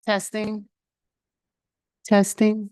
Testing, testing.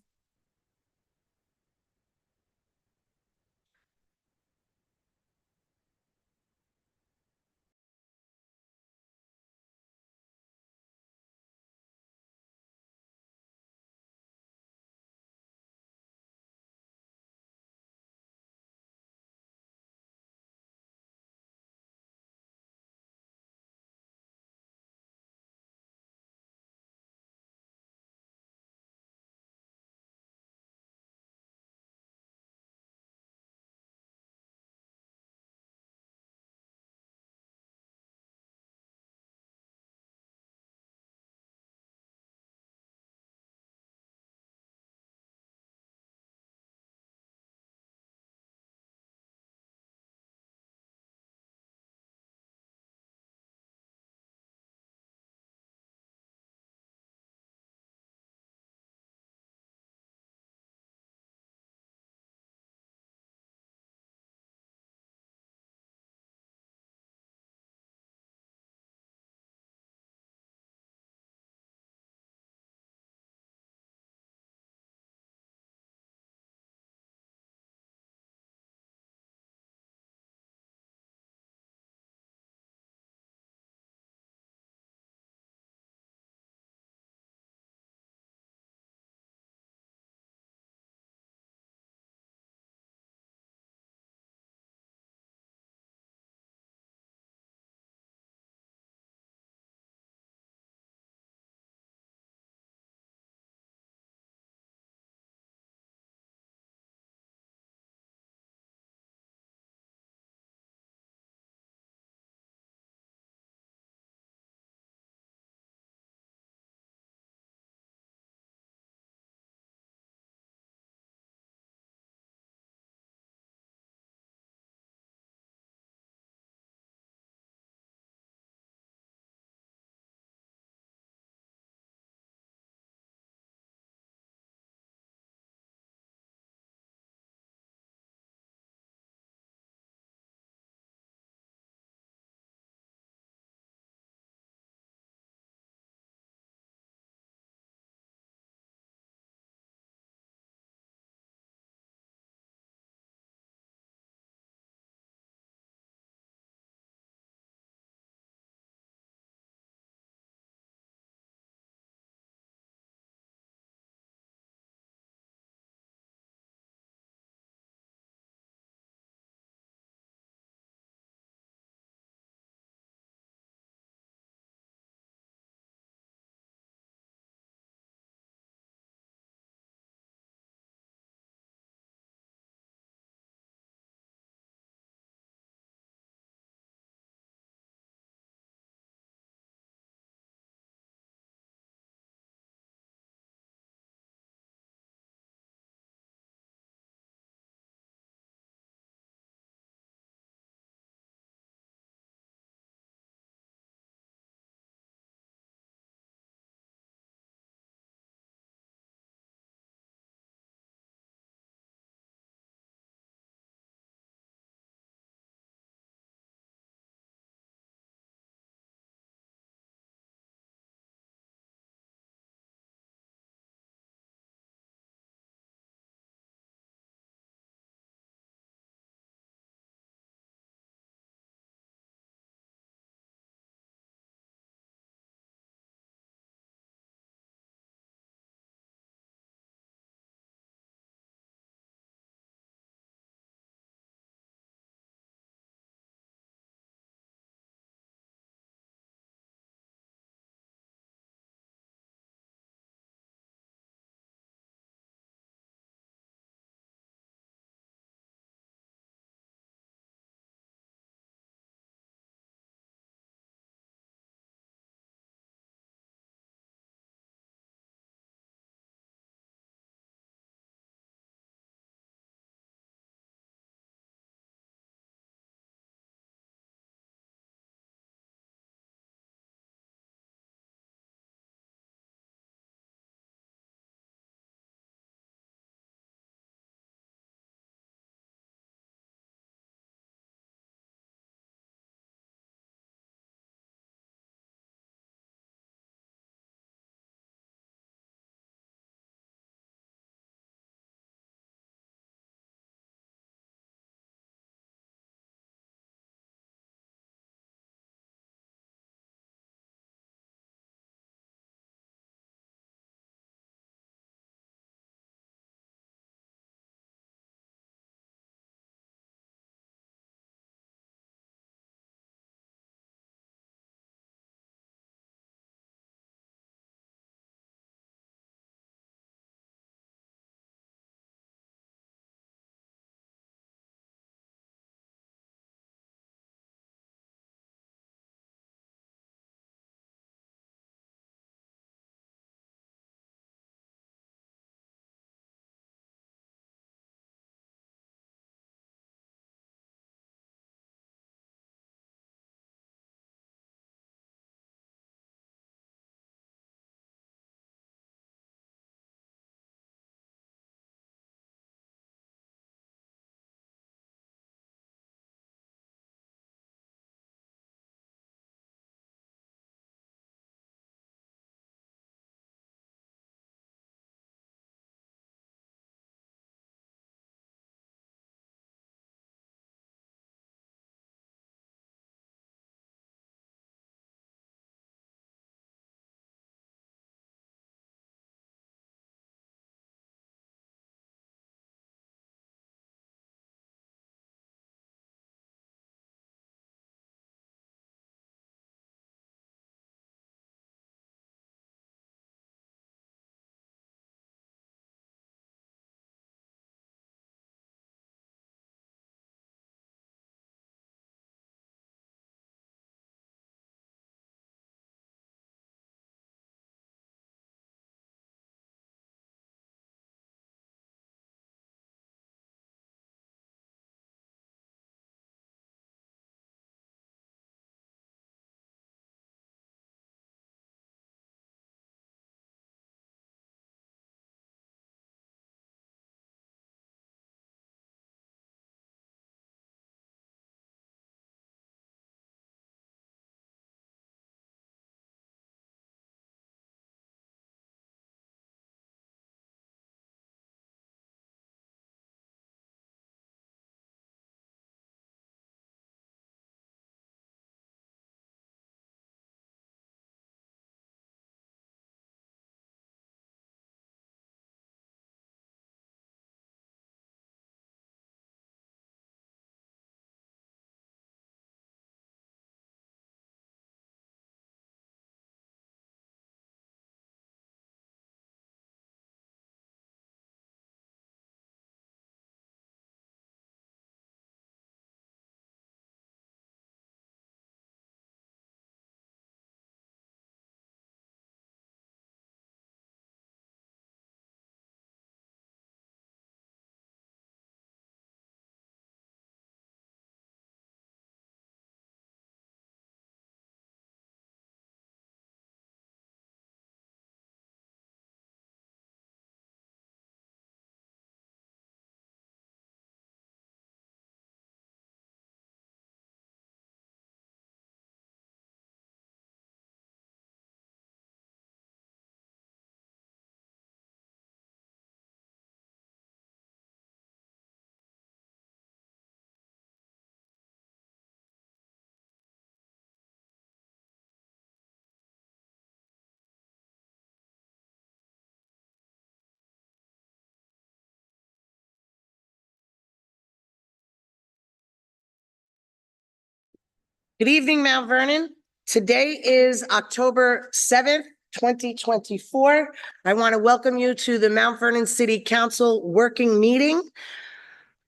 Good evening, Mount Vernon. Today is October 7th, 2024. I want to welcome you to the Mount Vernon City Council working meeting.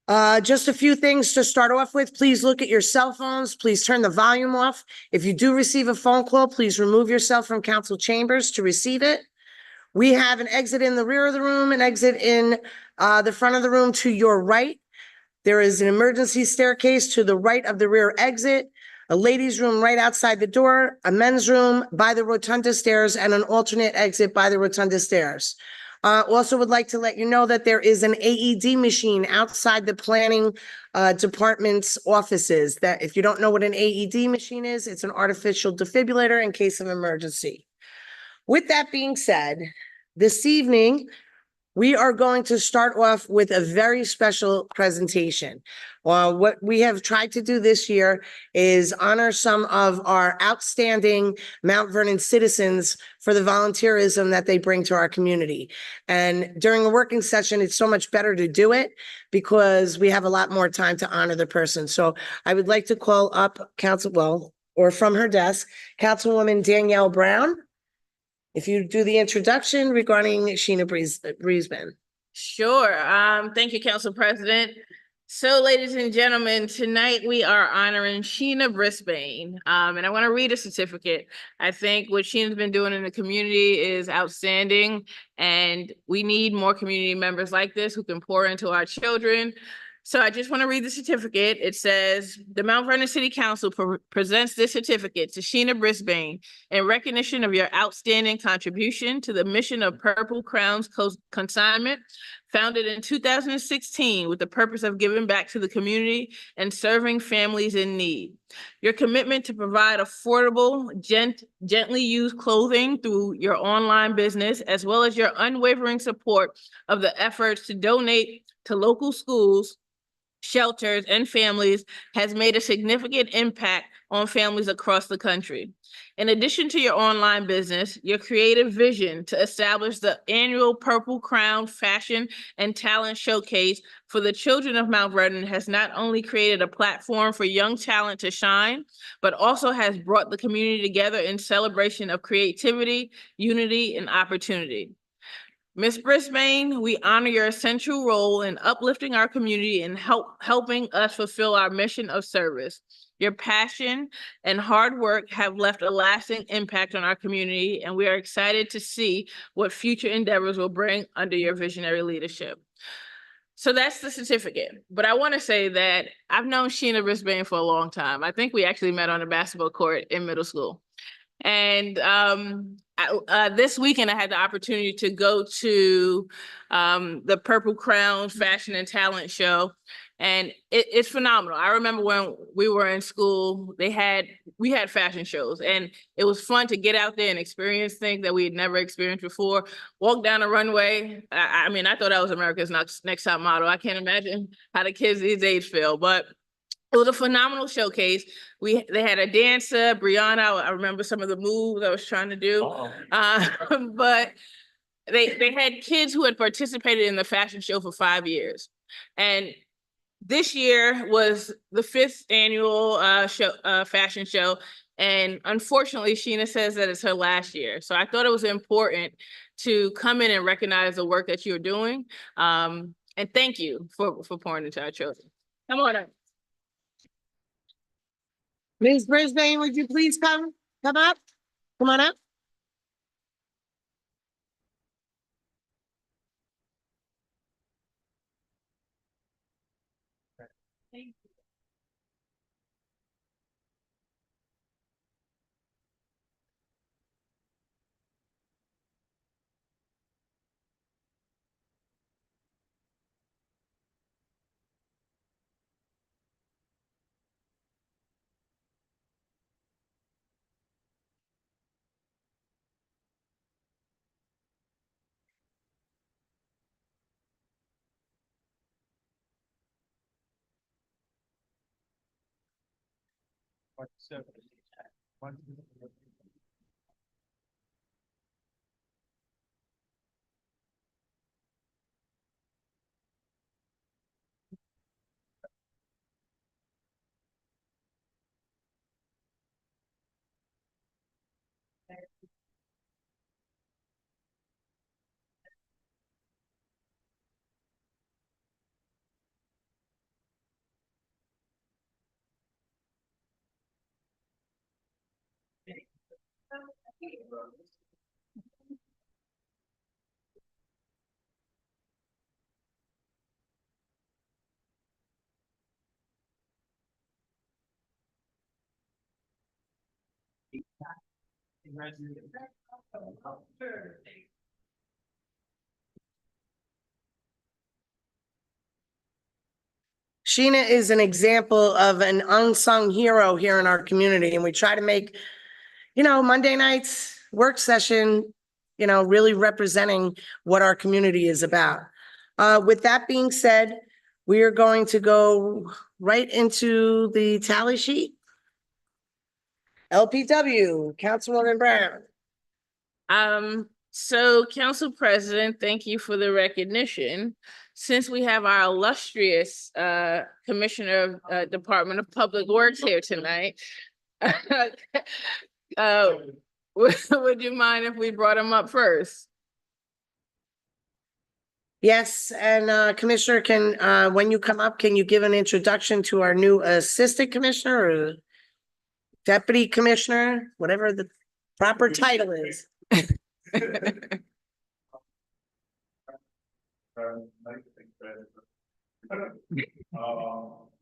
Just a few things to start off with. Please look at your cell phones. Please turn the volume off. If you do receive a phone call, please remove yourself from council chambers to receive it. We have an exit in the rear of the room, an exit in the front of the room to your right. There is an emergency staircase to the right of the rear exit, a ladies' room right outside the door, a men's room by the rotunda stairs, and an alternate exit by the rotunda stairs. Also would like to let you know that there is an AED machine outside the planning department's offices. That if you don't know what an AED machine is, it's an artificial defibrillator in case of emergency. With that being said, this evening, we are going to start off with a very special presentation. What we have tried to do this year is honor some of our outstanding Mount Vernon citizens for the volunteerism that they bring to our community. And during a working session, it's so much better to do it because we have a lot more time to honor the person. So I would like to call up or from her desk, Councilwoman Danielle Brown. If you do the introduction regarding Sheena Breesman. Sure. Thank you, Council President. So, ladies and gentlemen, tonight we are honoring Sheena Brisbane. And I want to read a certificate. I think what Sheena's been doing in the community is outstanding, and we need more community members like this who can pour into our children. So I just want to read the certificate. It says, the Mount Vernon City Council presents this certificate to Sheena Brisbane in recognition of your outstanding contribution to the mission of Purple Crown's Consignment, founded in 2016 with the purpose of giving back to the community and serving families in need. Your commitment to provide affordable, gently used clothing through your online business, as well as your unwavering support of the efforts to donate to local schools, shelters, and families has made a significant impact on families across the country. In addition to your online business, your creative vision to establish the annual Purple Crown Fashion and Talent Showcase for the children of Mount Vernon has not only created a platform for young talent to shine, but also has brought the community together in celebration of creativity, unity, and opportunity. Ms. Brisbane, we honor your essential role in uplifting our community and helping us fulfill our mission of service. Your passion and hard work have left a lasting impact on our community, and we are excited to see what future endeavors will bring under your visionary leadership. So that's the certificate. But I want to say that I've known Sheena Brisbane for a long time. I think we actually met on a basketball court in middle school. And this weekend, I had the opportunity to go to the Purple Crown Fashion and Talent Show, and it's phenomenal. I remember when we were in school, we had fashion shows, and it was fun to get out there and experience things that we had never experienced before. Walk down the runway. I mean, I thought I was America's Next Top Model. I can't imagine how the kids these days feel, but it was a phenomenal showcase. They had a dancer, Brianna. I remember some of the moves I was trying to do. But they had kids who had participated in the fashion show for 5 years. And this year was the 5th annual fashion show. And unfortunately, Sheena says that it's her last year. So I thought it was important to come in and recognize the work that you're doing. And thank you for pouring into our children. Come on up. Ms. Brisbane, would you please come up? Come on up. Thank you. Sheena is an example of an unsung hero here in our community, and we try to make, Monday nights work session, really representing what our community is about. With that being said, we are going to go right into the tally sheet. LPW, Councilwoman Brown. So Council President, thank you for the recognition. Since we have our illustrious Commissioner of Department of Public Works here tonight, would you mind if we brought him up first? Yes, and Commissioner, when you come up, can you give an introduction to our new Assistant Commissioner or Deputy Commissioner, whatever the proper title is?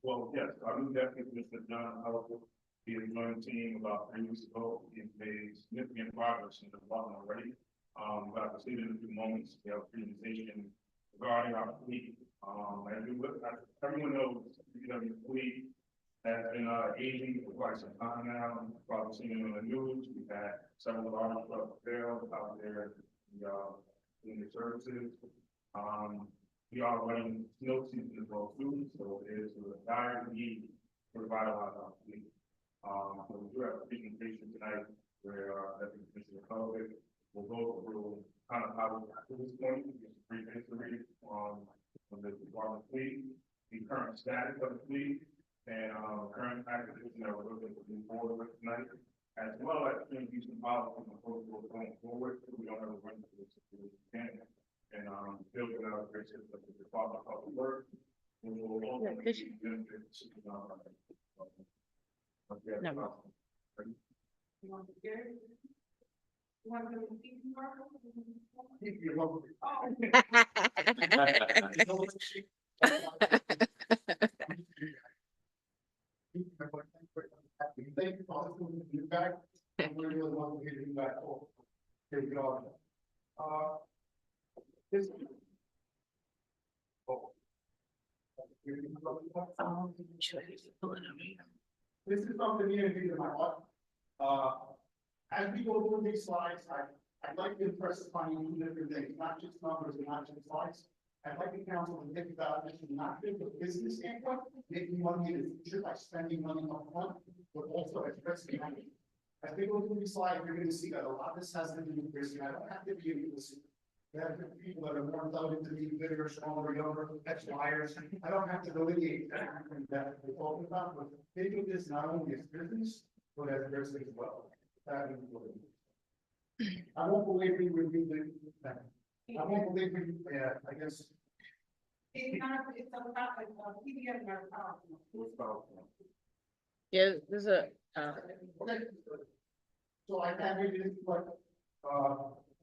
Well, yes, I'm definitely Mr. John Howell. He has joined the team about 3 weeks ago. He made significant progress in the department already. But I proceeded in a few moments to have a presentation regarding our fleet. Everyone knows, the fleet has been aging for quite some time now. You've probably seen it on the news. We've had several large trucks fail out there in the services. We are running snow season as well too, so there's a dire need to revitalize our fleet. So we do have a presentation tonight where Deputy Commissioner Kovic will go through kind of how we got to this point, brief history on the department fleet, the current status of the fleet, and current acquisition that we're looking to move forward with tonight, as well as introduce some policies and protocols going forward, so we don't ever run into this situation again. And building out a great system of the Department of Public Works, which will ultimately benefit the city. Thank you for the feedback. We really want to hear you back. Here we go. This is something near and dear to my heart. As we go through these slides, I'd like to impress upon you 2 different things, not just numbers and not just slides. I'd like the council to think about this from not just a business standpoint, making money in the future by spending money up front, but also as risk management. As we go through these slides, you're going to see that a lot of this has to do with risk. I don't have to be able to see. There are people that are more intelligent to be bigger, stronger, younger, X, Yers. I don't have to delineate everything that we're talking about, but think of this not only as business, but as risk as well. That is important. I won't believe we would be the, I won't believe we, I guess. It's not, it's about like PDF. Yeah, there's a, Okay. So I can't read it, but,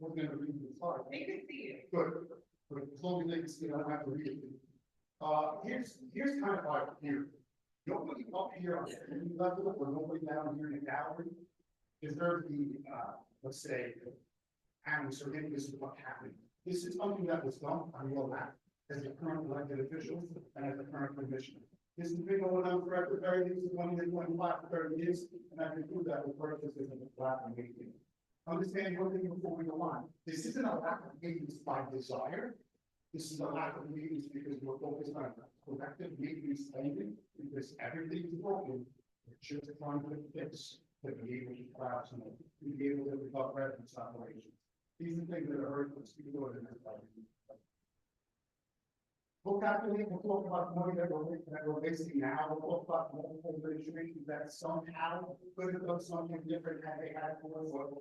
we're gonna read the slide. They can see it. Good. But as long as they can see it, I don't have to read it. Here's kind of like here. Nobody up here on any level or nobody down here in the gallery deserves the, let's say, having certain this is what happened. This is something that was done on your lap as the current elected officials and as the current commissioner. This has been going on for the very least 20 to 25 to 30 years, and I can prove that with purposes of the flat and making. Understand one thing before we go on. This isn't a lack of meetings by desire. This is a lack of meetings because we're focused on collective meeting spending, because everything is broken. We're just trying to fix to be able to collapse and to be able to recover reference operations. These are things that are hurting us. We go to the next slide. We'll calculate, we'll talk about money that we're wasting now. We'll talk about multiple administrations that somehow could have done something different had they had for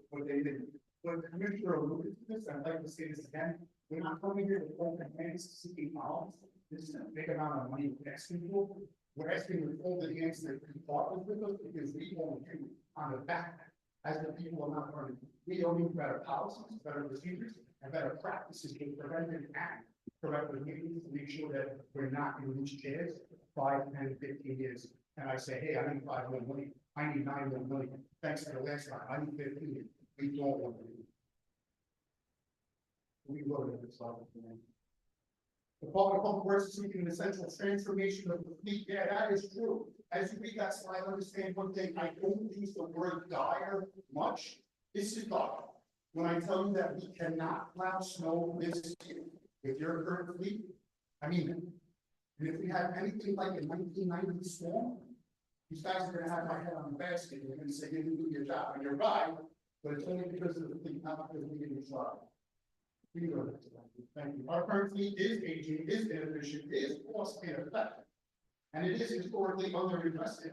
what they didn't. But the commissioner alluded to this, I'd like to say this again. We're not coming here with open hands seeking knowledge. This is a big amount of money we're asking for. We're asking with all the hands that we thought was with us because we want to on the back as the people of Mount Vernon. We all need better policies, better procedures, and better practices to prevent and act corrective meetings to make sure that we're not in these chairs 5, 10, 15 years. And I say, hey, I need 5 more million, I need 9 more million. Thanks to the last time, I need 15. We don't want to do. We will have this all. The Public Works is seeking an essential transformation of the fleet. Yeah, that is true. As you read that slide, understand one thing. I don't use the word dire much. This is dire. When I tell you that we cannot plow snow this year with your current fleet, I mean, and if we have anything like a 1990 storm, these guys are gonna have my head on the basket. They're gonna say, you didn't do your job, and you're right, but it's only because of the fleet, not because we didn't try. Thank you. Our current fleet is aging, is inefficient, is cost ineffective. And it is historically underinvested.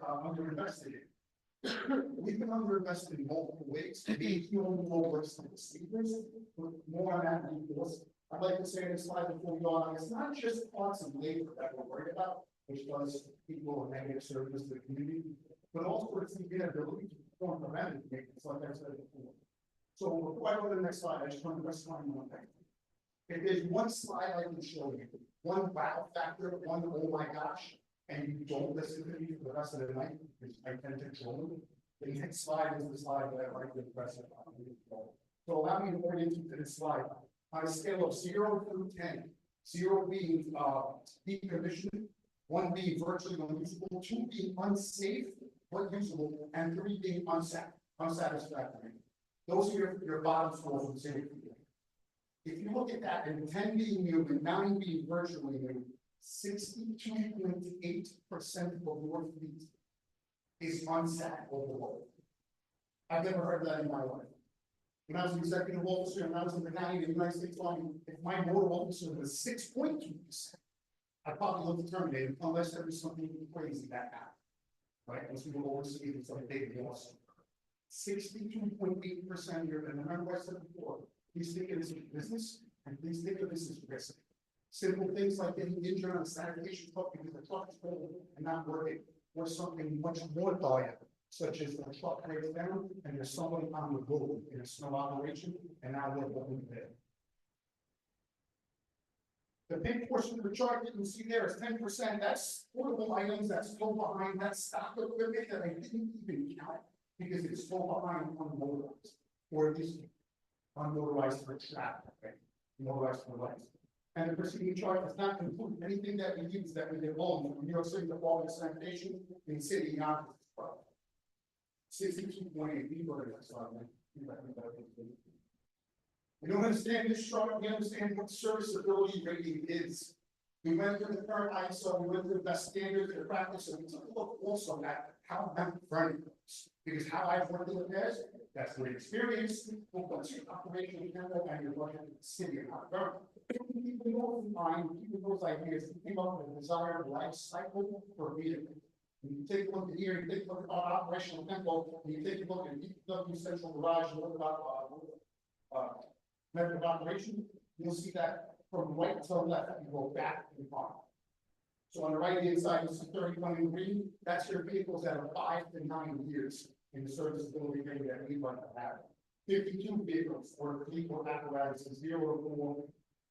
We've been underinvested in multiple ways. Maybe more worse than the sleepers, but more on that because I'd like to say this slide before we go on. It's not just parts and labor that we're worried about, which does people a negative service to the community, but also it's the inability to perform preventive maintenance, like I said before. So before I go to the next slide, I just want to press on one thing. If there's one slide I can show you, one wow factor, one oh my gosh, and you don't listen to me for the rest of the night, because I tend to troll you, the next slide is the slide that I'd like to impress upon you. So allow me to orient you to this slide. On a scale of 0 through 10, 0 being decommissioned, 1 being virtually unusable, 2 being unsafe but usable, and 3 being unsatisfactory. Those are your bottom scores from safety. If you look at that, and 10 being new and 9 being virtually new, 62.8% of your fleet is unsat overall. I've never heard that in my life. When I was an executive officer and I was in the Navy in the United States Army, if my motor officer was 6.2%, I'd probably look to terminate him unless there was something crazy that happened. Right? Unless we were overseeing some big loss. 62.8% here, and remember what I said before, please think of this as business, and please think of this as risk. Simple things like getting injured on a sanitation truck because the truck is full and not working, or something much more dire, such as the truck breaks down and there's somebody on the road in a snow operation, and now they're going there. The big portion of the chart that you see there is 10%. That's portable items that's still behind, that's stock equipment that I didn't even count because it's still behind unmotorized, or at least unmotorized for traffic, right? Motorized for lights. And the preceding chart does not include anything that we use that we did own from New York City Department of Sanitation in city offices. 62.8. We don't understand this chart. We understand what serviceability rating is. We went through the current ISO, we went through the best standards and practice, and we took a look also at how Mount Vernon works. Because how I've worked in the past, that's the experience, what's your operational handle, and you're working in the city of Mount Vernon. People know mind, people those ideas, came up with a desired life cycle for a vehicle. When you take a look at here, you take a look at our operational tempo, and you take a look at DPW Central Garage, and look about method of operation, you'll see that from right to left, you go back and forth. So on the right hand side, you see 31 in green, that's your vehicles that are 5 to 9 years in the serviceability rating that we want to have. 52 vehicles for fleet or apparatus is 0 to 4.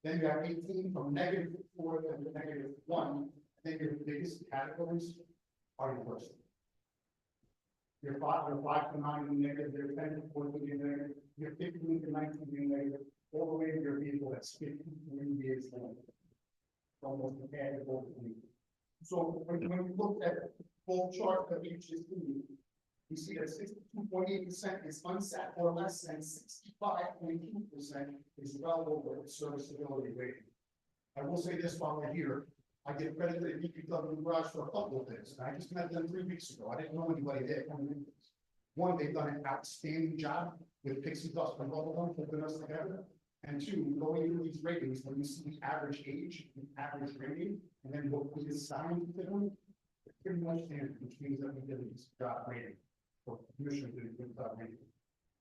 Then you have 18 from -4 to -1. Then your biggest categories are your worst. Your 5 to 9 in negative, your 10 to 14 in negative, your 15 to 19 in negative, all the way to your vehicle that's 53 years old. Almost a category. So when we look at the full chart that we just did, you see that 62.8% is unsat or less than 65.2% is well over the serviceability rating. I will say this while we're here, I give credit to the DPW Garage for a couple of things. I just met them 3 weeks ago. I didn't know anybody there coming in. One, they've done an outstanding job with Pixie Dust and Bubblegum, putting us together. And 2, going into these ratings, when you see the average age, the average rating, and then what we assigned to them, it's pretty much standard, which means that we did a job rating, or commission did a good job rating.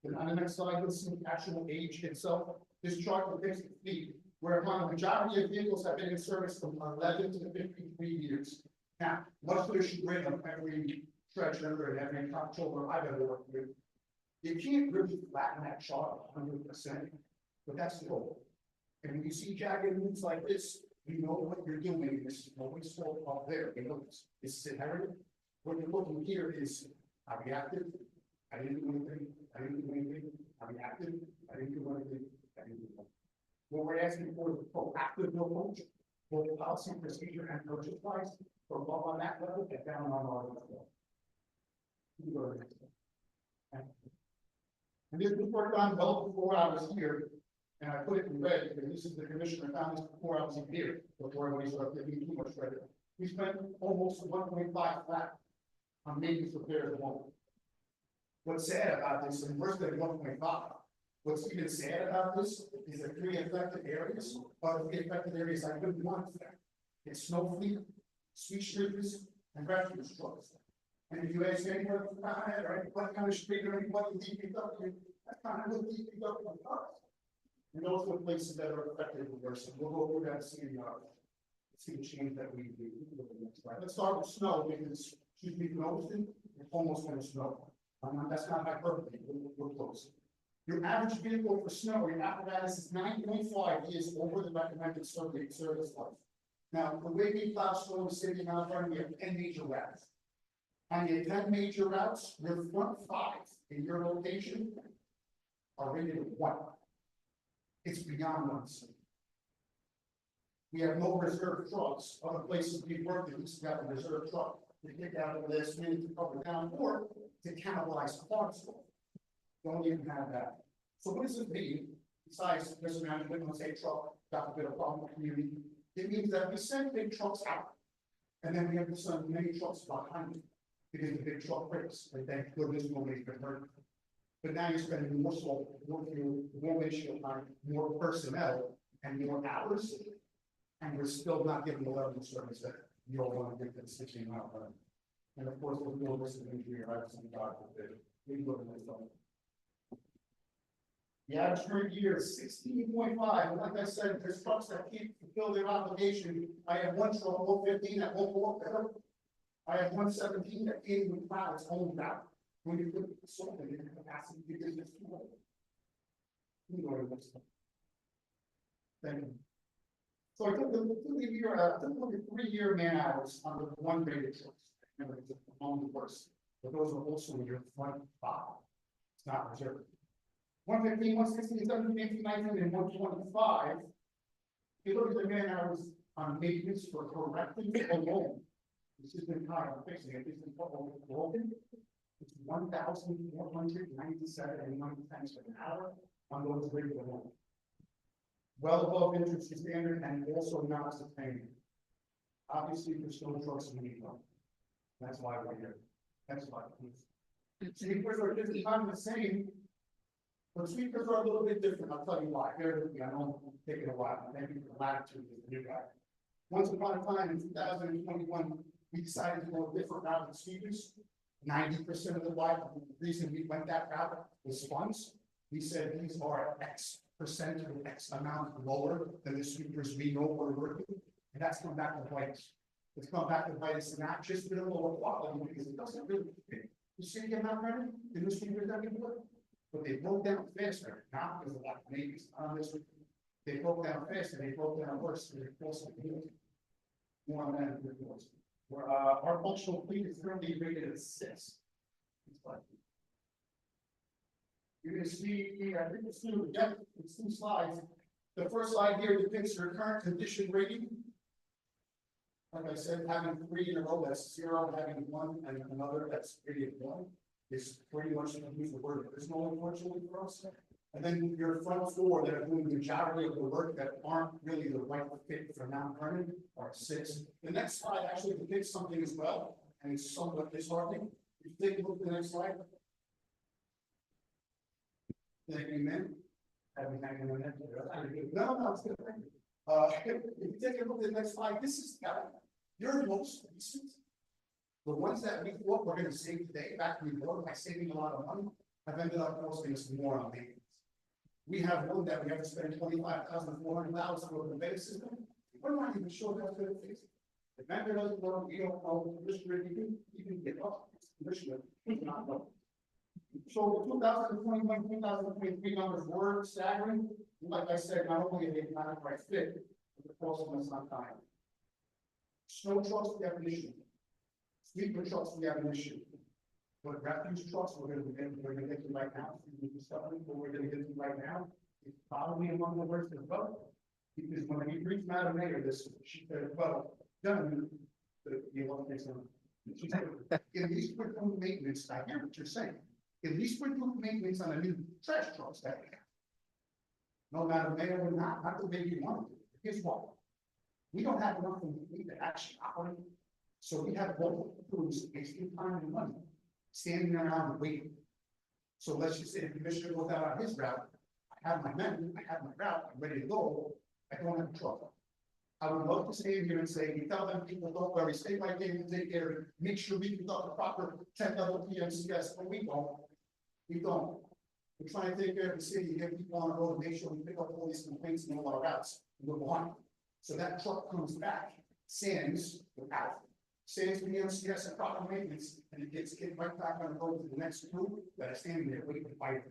Then on the next slide, you'll see the actual age itself. This chart depicts the fleet, whereupon the majority of vehicles have been in service from 11 to 53 years. Now, much to the chagrin of every treasurer and every comptroller I've ever worked with, You can't really flatten that chart 100%, but that's the goal. And when you see jagged moves like this, you know what you're doing. This is always so up there. You know, this is inherited. What you're looking here is, I reacted, I didn't do anything, I didn't do anything, I reacted, I didn't do anything, I didn't do anything. What we're asking for is a proactive approach, both policy, procedure, and purchase price, from above on that level, get down on our level. You go to the next one. And this was worked on well before I was here, and I put it in red, because this is the commissioner found this before I was here, before everybody started giving me too much credit. We spent almost 1.5 flat on maintenance repairs alone. What's sad about this, and worse than 1.5, what's even sad about this is the 3 affected areas, are the 3 affected areas I couldn't want to affect. It's snow fleet, sweet streets, and refuse trucks. And if you ask anyone, right, what kind of street or what the DPW, that's kind of what DPW does. And those are the places that are affected the worst. We'll go over that, see the change that we do. Let's start with snow, because she's been noticing, it's almost gonna snow. That's not my birthday, we're close. Your average vehicle for snow, your apparatus is 9.5 years over the recommended service life. Now, the way we plow snow in the city of Mount Vernon, we have 10 major routes. On your 10 major routes, your front 5 in your location are rated 1. It's beyond 1. We have no reserve trucks. Other places we work in, we have a reserve truck to get out of the last minute to cover down or to cannibalize parts. Don't even have that. So what does it mean? Besides this management, let's say truck, got a bit of problem with the community. It means that we send big trucks out. And then we have to send many trucks behind it. Because the big truck breaks, and thank goodness nobody's been hurt. But now you're spending more salt, more fuel, more windshield time, more personnel, and more hours. And we're still not giving the level of service that you all want to give to the city of Mount Vernon. And of course, we'll do this in the engineer, I have some God forbid. We look at this one. The average per year is 16.5, and like I said, there's trucks that can't fulfill their obligation. I have one truck, 115, that won't go up there. I have 117 that can't even plow its own route. When you put salt in the capacity, because it's too low. Thank you. So I took the 3-year man hours on the 1 rated trucks. Remember, it's among the worst. But those are also in your front 5. It's not reserved. 115, 116, 17, 18, 19, and 125. If you look at the man hours on maintenance for correcting alone, this has been high on fixing it. This is broken. It's 1,497 and 1 cents an hour on those rated alone. Well above industry standard and also not sustainable. Obviously, for snow trucks, we need one. That's why we're here. That's why. Sweepers are just kind of the same, but sweepers are a little bit different. I'll tell you why. Bear with me. I know it's taking a while. Maybe the latitude is the new guy. Once upon a time in 2021, we decided to go a different route with sweepers. 90% of the reason we went that route was funds. We said these are X percent or X amount lower than the sweepers we know we're working, and that's come back to bite us. It's come back to bite us, not just with a lower quality, because it doesn't really fit. You see the amount running in the sweepers that we put, but they broke down faster, not because of a lot of babies on this. They broke down faster, they broke down worse, so they're forced to do it. More on that, our functional fleet is currently rated at 6. You're gonna see, I think it's 2 slides. The first slide here depicts your current condition rating. Like I said, having 3 in a row, that's 0, having 1 and another, that's rated 1. It's pretty much going to use the word abysmal, unfortunately, for us. And then your front 4 that are doing the majority of the work that aren't really the right fit for Mount Vernon are 6. The next slide actually depicts something as well, and it's somewhat disheartening. If you take a look at the next slide. Thank you, man. No, it's good. If you take a look at the next slide, this is your most recent. The ones that we thought we're going to save today, back to the by saving a lot of money, have ended up costing us more on maintenance. We have one that we have to spend $25,400 for the base system. We're not even sure that's going to fix it. The vendor doesn't know, we don't know, commissioner, you can get up. Commissioner, not know. So the 2021, 2023 numbers were staggering. Like I said, not only are they not quite fit, but the cost of them is not time. Snow trucks, we have an issue. Sweeper trucks, we have an issue. But refuse trucks, we're gonna get to right now. What we're gonna get to right now is probably among the worst as well. Because when we reached Madam Mayor, this, she said, well, gentlemen, you want to say something? She said, at least we're doing maintenance, I hear what you're saying. At least we're doing maintenance on the new trash trucks that we have. No, Madam Mayor, we're not the way you want it. Here's why. We don't have enough in the fleet to actually operate. So we have multiple crews wasting time and money, standing around waiting. So let's just say the commissioner goes out on his route, I have my men, I have my route, I'm ready to go, I don't have a truck. I would love to stand here and say, we tell them people, don't worry, stay right there, we'll take care of it, make sure we conduct the proper 10 level PMCS, but we don't. We don't. We're trying to take care of the city, get people on the road, make sure we pick up all these complaints and all our routes, and we're behind. So that truck comes back, sands without. Sands PMCS and proper maintenance, and it gets kicked right back on the road to the next group that are standing there waiting to fight.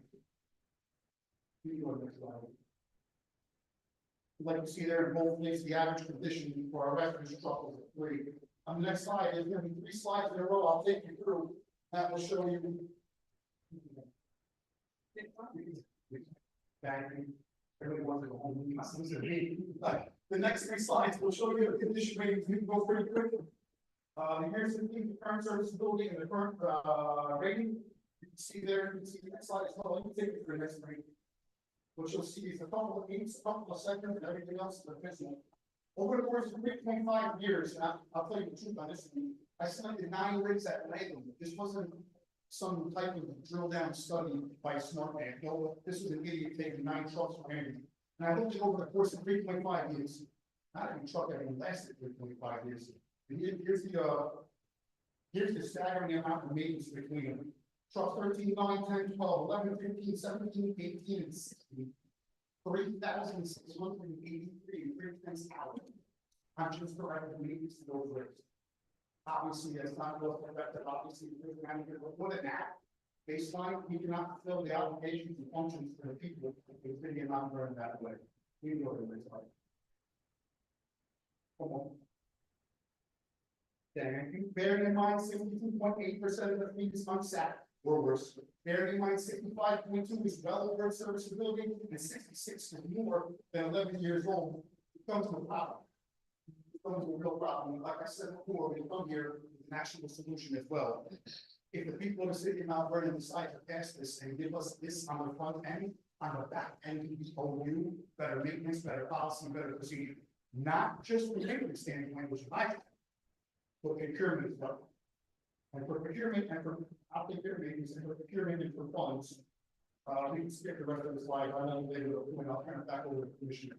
Like you see there in both places, the average condition for our refuse truck is 3. On the next slide, there's going to be 3 slides in a row. I'll take you through. That will show you. Everybody wants to go home. You must listen to me. The next 3 slides will show you the condition ratings. We can go pretty quickly. Here's the current serviceability and the current rating. You can see there. You can see the next slide as well. Let me take you through the next 3. What you'll see is a couple of meetings, a couple of segments, and everything else is official. Over the course of 3.5 years, and I'll tell you the truth on this one, I selected 9 rigs at random. This wasn't some type of drill down study by a smart man. No, this was an idiot taking 9 trucks from random. And I looked at over the course of 3.5 years, not every truck that even lasted 3.5 years. And here's the staggering amount of maintenance between them. Truck 13, 9, 10, 12, 11, 15, 17, 18, and 16. 3,683 3 hours. I'm just correcting maintenance to those rates. Obviously, that's not real effective. Obviously, we're going to more than that. Baseline, we cannot fulfill the obligations and functions for the people if they are not learned that way. We know the result. Come on. Then, bearing in mind, 62.8% of the fleet is unsacked or worse. Bearing in mind, 65.2 is well over serviceability, and 66 is more than 11 years old. It comes to a problem. It comes to a real problem. Like I said before, we come here with an actual solution as well. If the people of the city of Mount Vernon decide to pass this and give us this on the front end, on the back end, we owe you better maintenance, better policy, better procedure. Not just from a maintenance standpoint, which I have, but procurement as well. And for procurement and for, I'll take care of maintenance and for procurement and for funds. We can skip the rest of the slide. I know they will, and I'll turn it back over to the commissioner.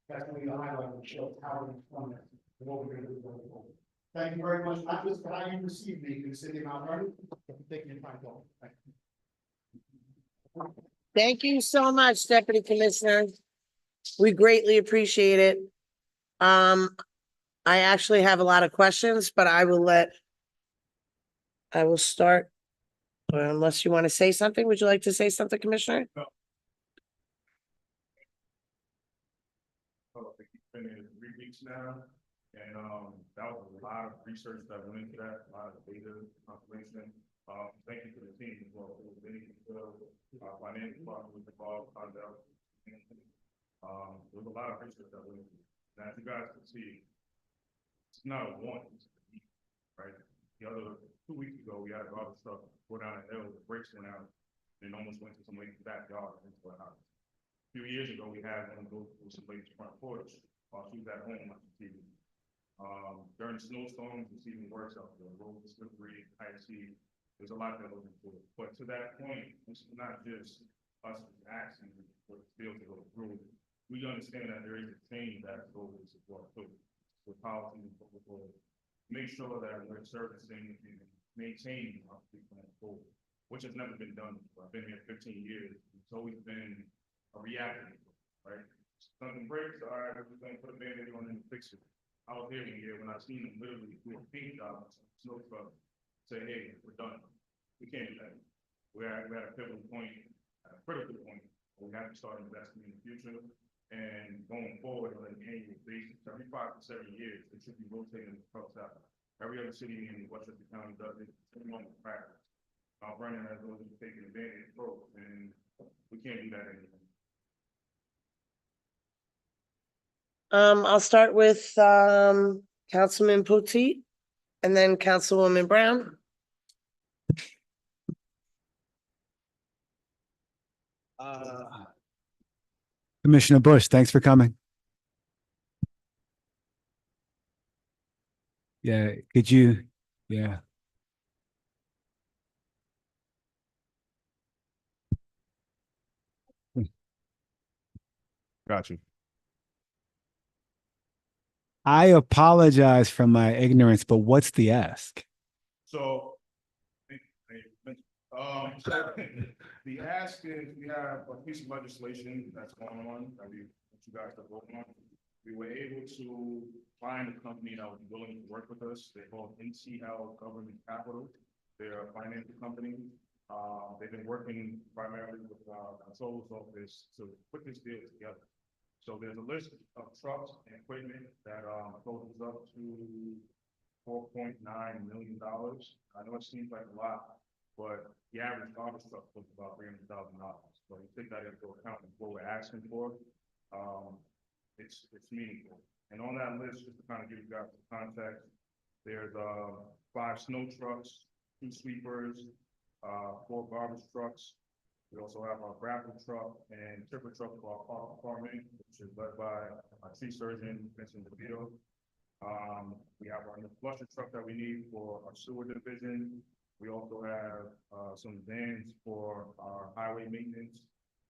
That's going to be the highlight that shows how we fund it and what we're going to do going forward. Thank you very much, not just for how you received me in the city of Mount Vernon, but for taking your time to go. Thank you. Thank you so much, Deputy Commissioner. We greatly appreciate it. I actually have a lot of questions, but I will start. Unless you want to say something, would you like to say something, Commissioner? Oh, I think it's been in 3 weeks now, and that was a lot of research that went into that, a lot of data confirmation. Thank you to the team as well. Financial department was involved, there was a lot of research that went into it. Now, as you guys can see, it's not a one, it's a week, right? The other 2 weeks ago, we had a lot of stuff go down the hill, the brakes went out, and almost went to somebody's backyard into a house. A few years ago, we had one go to somebody's front porch while she was at home watching TV. During snowstorms, it's even worse out there. The road was slippery, icy. There's a lot that goes into it. But to that point, it's not just us asking for the field to go through. We understand that there is a change that goes as well too. With policy and protocol, make sure that we're servicing and maintaining our fleet going forward, which has never been done before. I've been here 15 years. It's always been a reactive, right? Something breaks, all right, we're going to put a band-aid on and fix it. I was here one year when I seen them literally do a paint job on some snow truck, say, hey, we're done. We can't do that. we're at a pivotal point, a critical point. We have to start investing in the future and going forward on an annual basis, every 5 to 7 years, it should be rotating the trucks out. Every other city in Westchester County does it, it's a normal practice. Mount Vernon has always taken advantage of growth, and we can't do that anymore. I'll start with, Councilman Potteet and then Councilwoman Brown. Commissioner Bush, thanks for coming. Yeah, could you, yeah. Got you. I apologize for my ignorance, but what's the ask? So, the ask is, we have a piece of legislation that's going on, that you guys are voting on. We were able to find a company that was willing to work with us. They're called NCL Government Capital. They're a financial company. They've been working primarily with our controller's office to put this deal together. So there's a list of trucks and equipment that totals up to $4.9 million. I know it seems like a lot, but the average garbage truck was about $300,000. So you take that into account of what we're asking for. It's meaningful. And on that list, just to kind of give you guys some context, there's 5 snow trucks, 2 sweepers, 4 garbage trucks. We also have our grapple truck and tripper truck for our park department, which is led by our tree surgeon, Vincent DeVito. We have our new flusher truck that we need for our sewer division. We also have some vans for our highway maintenance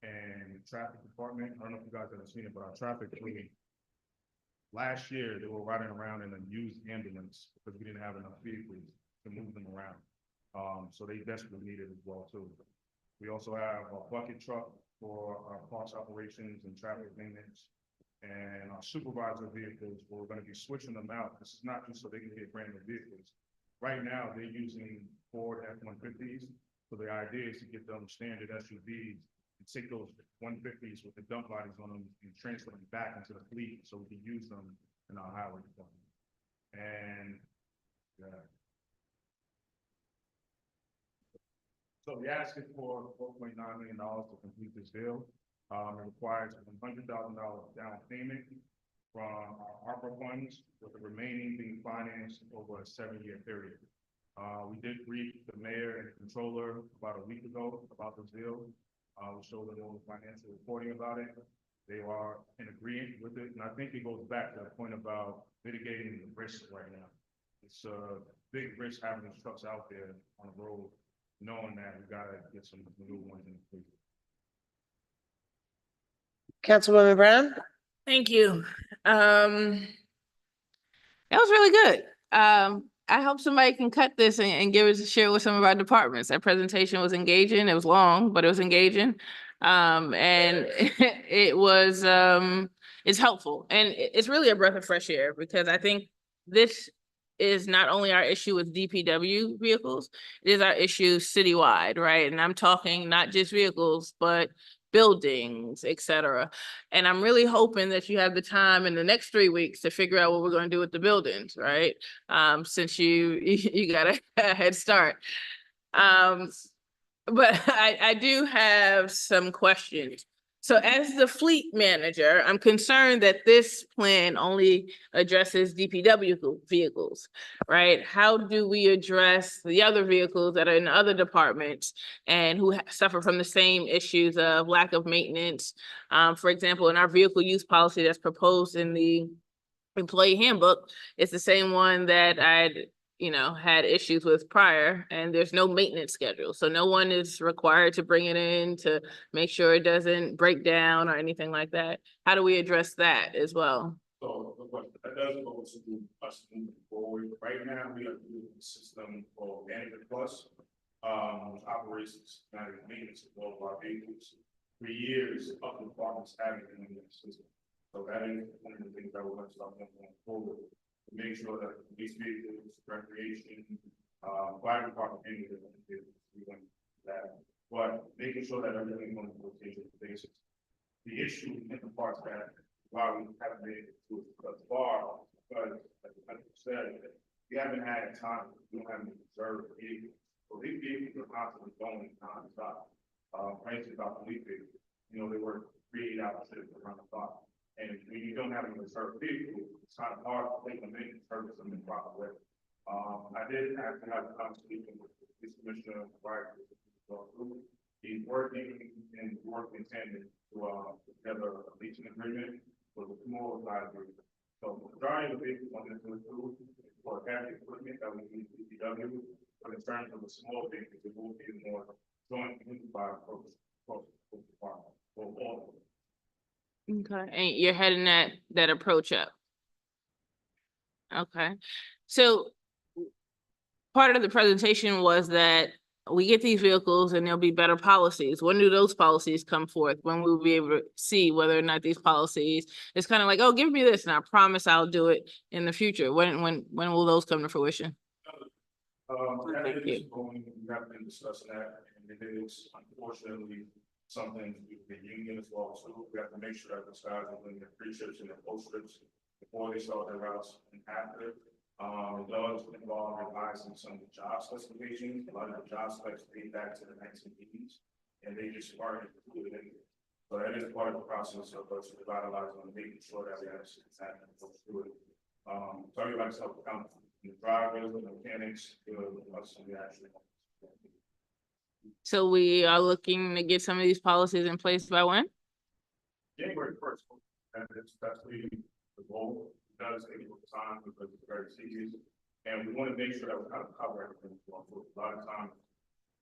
and traffic department. I don't know if you guys have seen it, but our traffic fleet, last year they were riding around in a used ambulance because we didn't have enough vehicles to move them around. So they desperately need it as well too. We also have a bucket truck for our parks operations and traffic maintenance, and our supervisor vehicles, we're going to be switching them out. This is not just so they can get brand new vehicles. Right now, they're using Ford F-150s. So the idea is to get them standard SUVs and take those 150s with the dump bodies on them and transfer them back into the fleet so we can use them in our highway department. And so the ask is for $4.9 million to complete this deal. It requires a $100,000 down payment from our ARPA funds, with the remaining being financed over a 7-year period. We did brief the mayor and the controller about a week ago about this deal. We showed them all the financial reporting about it. They are in agreement with it, and I think it goes back to the point about mitigating the risk right now. It's a big risk having these trucks out there on the road, knowing that we gotta get some new ones in the fleet. Councilwoman Brown? Thank you. That was really good. I hope somebody can cut this and give us a share with some of our departments. That presentation was engaging. It was long, but it was engaging. And it was, it's helpful. And it's really a breath of fresh air, because I think this is not only our issue with DPW vehicles, it is our issue citywide, right? And I'm talking not just vehicles, but buildings, et cetera. And I'm really hoping that you have the time in the next 3 weeks to figure out what we're going to do with the buildings, right? Since you got a head start. But I do have some questions. So as the fleet manager, I'm concerned that this plan only addresses DPW vehicles, right? How do we address the other vehicles that are in other departments and who suffer from the same issues of lack of maintenance? For example, in our vehicle use policy that's proposed in the employee handbook, it's the same one that I'd had issues with prior, and there's no maintenance schedule. So no one is required to bring it in to make sure it doesn't break down or anything like that. How do we address that as well? So that does go to us moving forward. Right now, we are doing a system called Manager Plus, which operates systematic maintenance of all of our vehicles. For years, other departments haven't been in that system. So that is one of the things that we're going to start going forward. To make sure that these vehicles, recreation, fire department, we want that making sure that everything on the rotation basis. The issue in the parts that why we haven't made it to a bar, because like I said, we haven't had time, we don't have any reserve vehicles. So these vehicles are constantly going nonstop. For instance, about police vehicles, you know, they work 3 hours around the clock. And when you don't have a reserve vehicle, it's kind of hard to take them in and service them in the proper way. I did have to have a conversation with the police commissioner, right? He's working and working in tandem to put together a leasing agreement for the small size vehicle. So the majority of the vehicles on this list is for heavy equipment that we need DPW, but in terms of the small vehicles, it will be more joint unified approach for all of them. Okay, and you're heading that approach up. Okay, so part of the presentation was that we get these vehicles and there'll be better policies. When do those policies come forth? When we'll be able to see whether or not these policies, it's kind of like, oh, give me this and I promise I'll do it in the future. When will those come to fruition? That Thank is you. going, we have been discussing that, and it is unfortunately something the union as well, so we have to make sure that the guys are doing their pre-trips and their post-trips before they start their routes and after. It does involve revising some of the job specifications. A lot of the job specs date back to the 1980s, and they just aren't included in it. So that is part of the process of us revitalizing and making sure that we actually exactly go through it. So everybody's helping out, the drivers, the mechanics, us, and the actual. So we are looking to get some of these policies in place by when? January 1st, and that's really the goal. It does take a little time because it's very serious, and we want to make sure that we kind of cover everything. So a lot of times,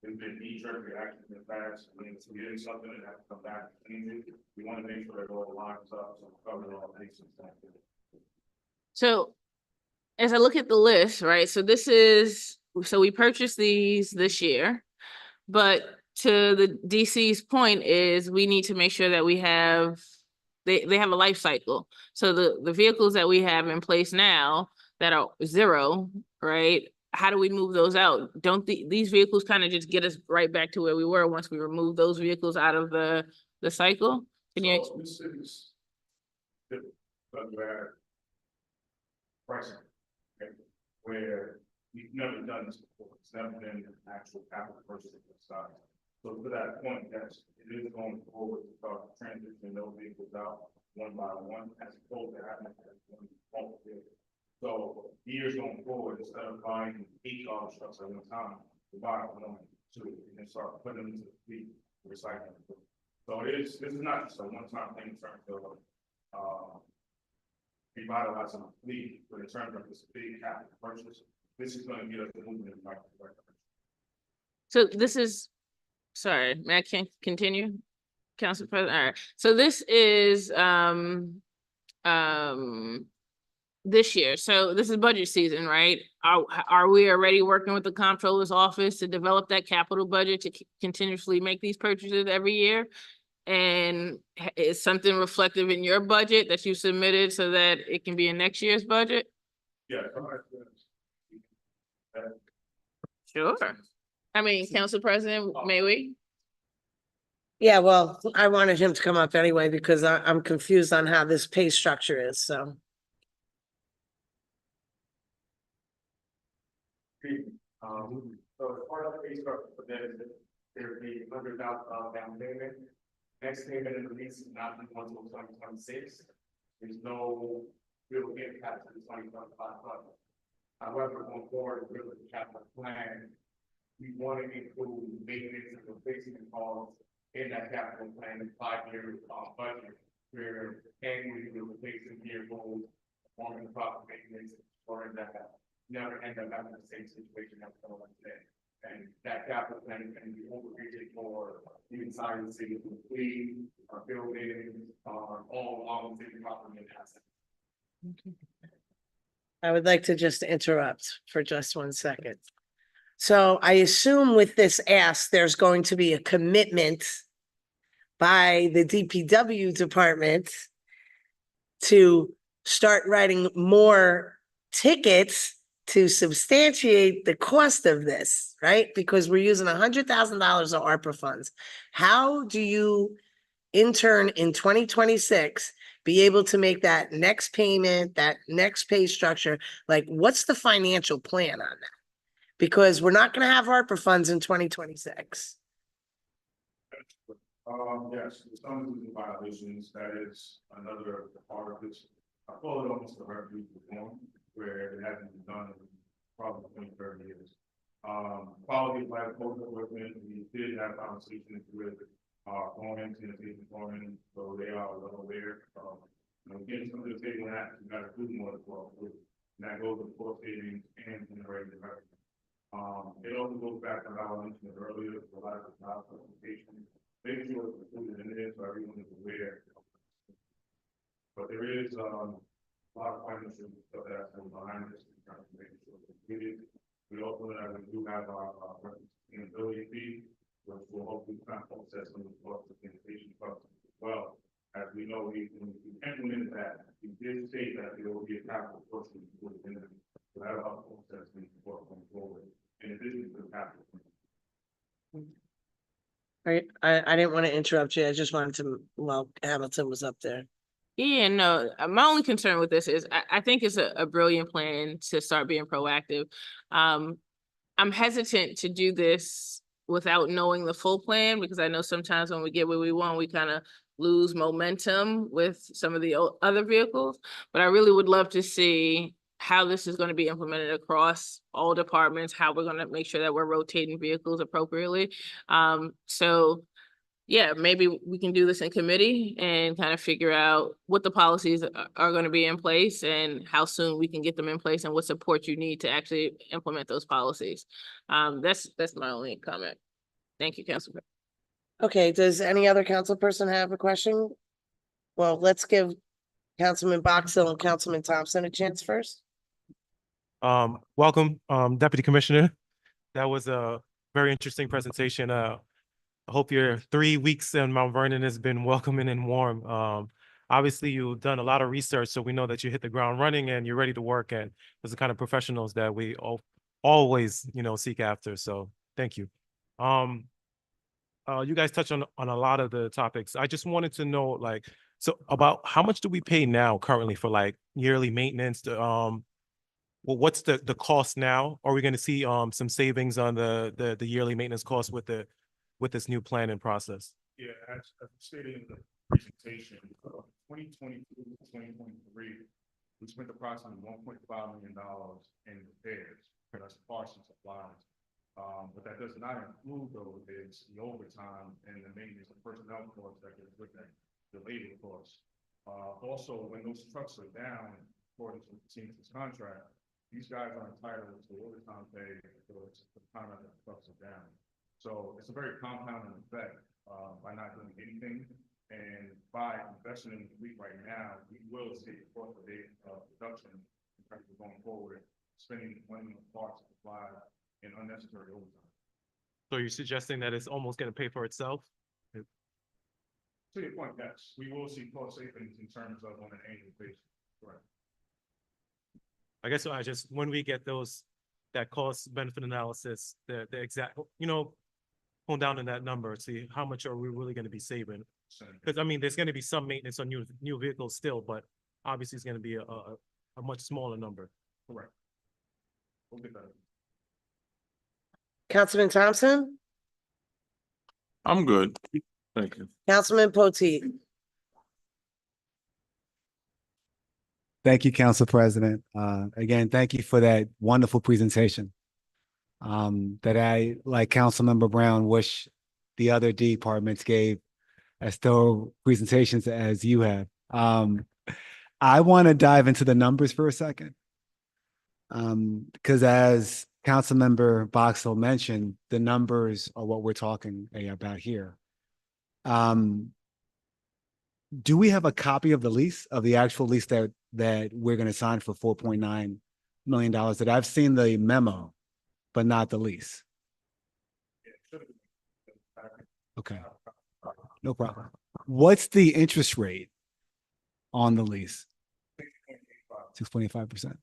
there's been knee-jerk reactions in the past. I mean, if we get something and have to come back and change it, we want to make sure that it all lines up, so we cover all bases. So as I look at the list, right, so we purchased these this year, but to the DC's point is we need to make sure that we have, they have a life cycle. So the vehicles that we have in place now that are 0, right? How do we move those out? Don't these vehicles kind of just get us right back to where we were once we remove those vehicles out of the cycle? Can you? So this is different, but where pricing, okay, where we've never done this before. It's never been an actual capital purchase of this size. So to that point, yes, it is going forward to start transitioning those vehicles out one by one, as opposed to having one bulk vehicle. So years going forward, instead of buying 8 garbage trucks at one time, we buy 1, 2, and then start putting them into the fleet recycling. So this is not just a one-time thing in terms of revitalizing the fleet, but in terms of this big capital purchase, this is going to get us moving in the right direction. So this is, sorry, may I continue? Council President, all right. So this is, this year. So this is budget season, right? Are we already working with the comptroller's office to develop that capital budget to continuously make these purchases every year? And is something reflective in your budget that you submitted so that it can be in next year's budget? Yeah. Sure. I mean, Council President, may we? Yeah, well, I wanted him to come up anyway because I'm confused on how this pay structure is, so. So as part of the pay structure for that, there'd be $100,000 down payment. Next payment in the lease is not until 2026. There's no real impact to the 2025 budget. However, going forward with the capital plan, we want to include maintenance and replacement costs in that capital plan in 5-year budget, where annually we're replacing vehicles, performing proper maintenance, or that never end up having the same situation that's going on today. And that capital plan can be overrated for the entire city, the fleet, our buildings, all along the city property and assets. I would like to just interrupt for just 1 second. So I assume with this ask, there's going to be a commitment by the DPW department to start writing more tickets to substantiate the cost of this, right? Because we're using $100,000 of ARPA funds. How do you, in turn, in 2026, be able to make that next payment, that next pay structure? Like, what's the financial plan on that? Because we're not gonna have ARPA funds in 2026. Yes, some of the violations, that is another part of this. I call it almost a revenue reform, where it hasn't been done in probably 20, 30 years. Quality of life, both equipment, we did have conversations with, foremen, sanitation foremen, so they are well aware of, getting some of the table that, you gotta do more as well, and that goes with cost savings and generating revenue. It also goes back to how I mentioned earlier, a lot of the job presentation, making sure it's included in there so everyone is aware. But there is, a lot of financial stuff that's going behind this, in terms of making sure it's completed. We also, we do have our, sustainability fee, which will hopefully kind of offset some of the cost of sanitation costs as well. As we know, when we implemented that, we did state that there will be a capital portion within it. So that'll help offset some of the costs going forward, in addition to the capital. Right, I didn't want to interrupt you. I just wanted to, well, Hamilton was up there. Yeah, no, my only concern with this is I think it's a brilliant plan to start being proactive. I'm hesitant to do this without knowing the full plan, because I know sometimes when we get what we want, we kind of lose momentum with some of the other vehicles. But I really would love to see how this is going to be implemented across all departments, how we're going to make sure that we're rotating vehicles appropriately. So yeah, maybe we can do this in committee and kind of figure out what the policies are going to be in place and how soon we can get them in place and what support you need to actually implement those policies. That's my only comment. Thank you, Councilman. Okay, does any other council person have a question? Well, let's give Councilman Boxill and Councilman Thompson a chance first. Welcome, Deputy Commissioner. That was a very interesting presentation. I hope your 3 weeks in Mount Vernon has been welcoming and warm. Obviously, you've done a lot of research, so we know that you hit the ground running and you're ready to work. And those are the kind of professionals that we always, seek after. So thank you. You guys touched on a lot of the topics. I just wanted to know, so about how much do we pay now currently for yearly maintenance? Well, what's the cost now? Are we going to see some savings on the yearly maintenance cost with this new plan and process? Yeah, as stated in the presentation, 2022 to 2023, we spent approximately $1.5 million in repairs, that's parts and supplies. But that does not include though is the overtime and the maintenance of personnel costs that goes with that, the labor costs. Also, when those trucks are down, according to the team's contract, these guys are entitled to overtime pay for the time that the trucks are down. So it's a very compounding effect by not doing anything, and by investing in the fleet right now, we will see a cost of production in terms of going forward, spending money on parts, supplies, and unnecessary overtime. So you're suggesting that it's almost going to pay for itself? To your point, yes, we will see cost savings in terms of on an annual basis. Correct. I guess when we get that cost benefit analysis, the exact, pull down in that number, see how much are we really going to be saving? Because there's going to be some maintenance on new vehicles still, but obviously it's going to be a much smaller number. Correct. We'll get that. Councilman Thompson, I'm good. Thank you. Councilman Potteet. Thank you, Council President. Again, thank you for that wonderful presentation. That I, like Councilmember Brown, wish the other departments gave as thorough presentations as you have. I want to dive into the numbers for a second. Because as Councilmember Boxill mentioned, the numbers are what we're talking about here. Do we have a copy of the lease, of the actual lease that we're going to sign for $4.9 million? That I've seen the memo, but not the lease. Okay, no problem. What's the interest rate on the lease? 6.85%.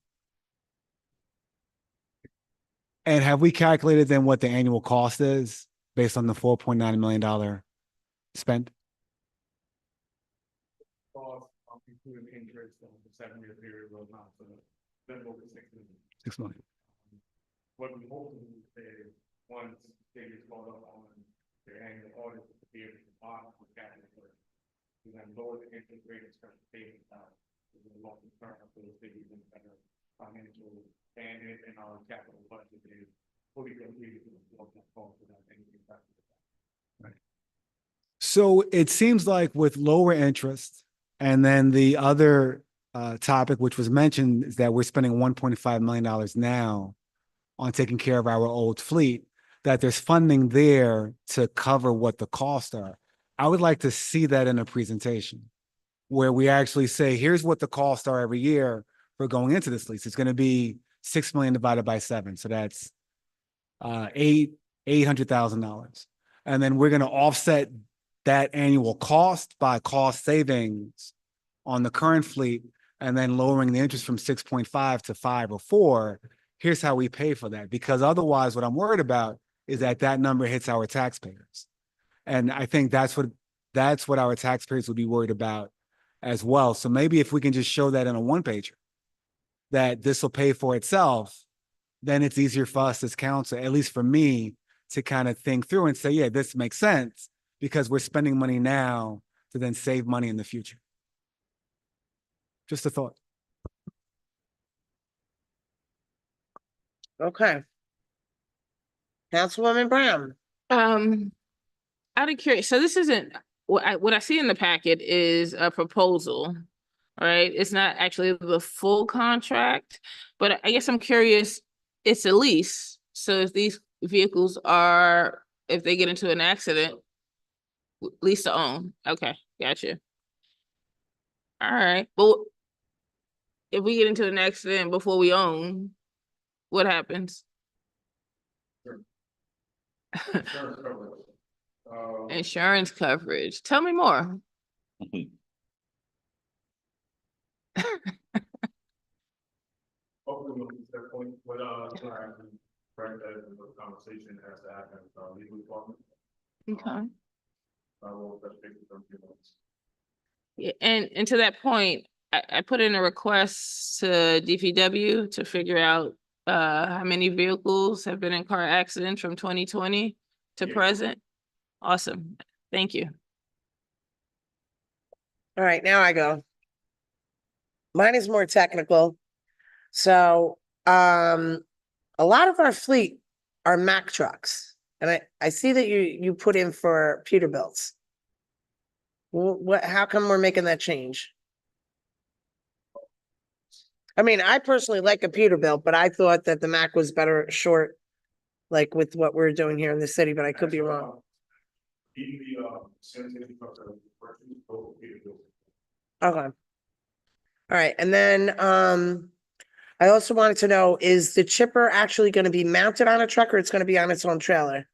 And have we calculated then what the annual cost is based on the $4.9 million spent? Cost, including interest on the 7-year period will not, so then over 6 million. 6 million. What we hope to do is, once they get called up on their annual audit, to be able to bond with capital. And then lower the interest rate and start paying it out. So the long term, so it's maybe even better financial, and our capital budget is fully completed to the forecast without any impact. So it seems like with lower interest, and then the other topic which was mentioned is that we're spending $1.5 million now on taking care of our old fleet, that there's funding there to cover what the costs are. I would like to see that in a presentation where we actually say, here's what the costs are every year for going into this lease. It's going to be 6 million divided by 7. So that's $800,000. And then we're going to offset that annual cost by cost savings on the current fleet, and then lowering the interest from 6.5 to 5 or 4. Here's how we pay for that. Because otherwise, what I'm worried about is that that number hits our taxpayers. And I think that's what our taxpayers would be worried about as well. So maybe if we can just show that in a one-pager, that this will pay for itself, then it's easier for us as council, at least for me, to kind of think through and say, yeah, this makes sense because we're spending money now to then save money in the future. Just a thought. Okay. Councilwoman Brown. Out of curious, so this isn't, what I see in the packet is a proposal, right? It's not actually the full contract, but I guess I'm curious, it's a lease. So if these vehicles are, if they get into an accident, lease to own. Okay, gotcha. All right, well, if we get into an accident before we own, what happens? Insurance coverage. Insurance coverage. Tell me more. Hopefully we'll get to that point, but, sorry, right, that conversation has to happen with our legal department. Okay. I will touch base with them in a few months. Yeah, and to that point, I put in a request to DPW to figure out how many vehicles have been in car accidents from 2020 to Yeah. present. Awesome. Thank you. All right, now I go. Mine is more technical. So, a lot of our fleet are Mack trucks. And I see that you put in for Peterbilt's. How come we're making that change? I mean, I personally like a Peterbilt, but I thought that the Mack was better short, like with what we're doing here in the city, but I could be wrong. Even the, sensitive trucks that are purchased, both Peterbilt. Okay. All right, and then, I also wanted to know, is the chipper actually gonna be mounted on a truck or it's gonna be on its own trailer?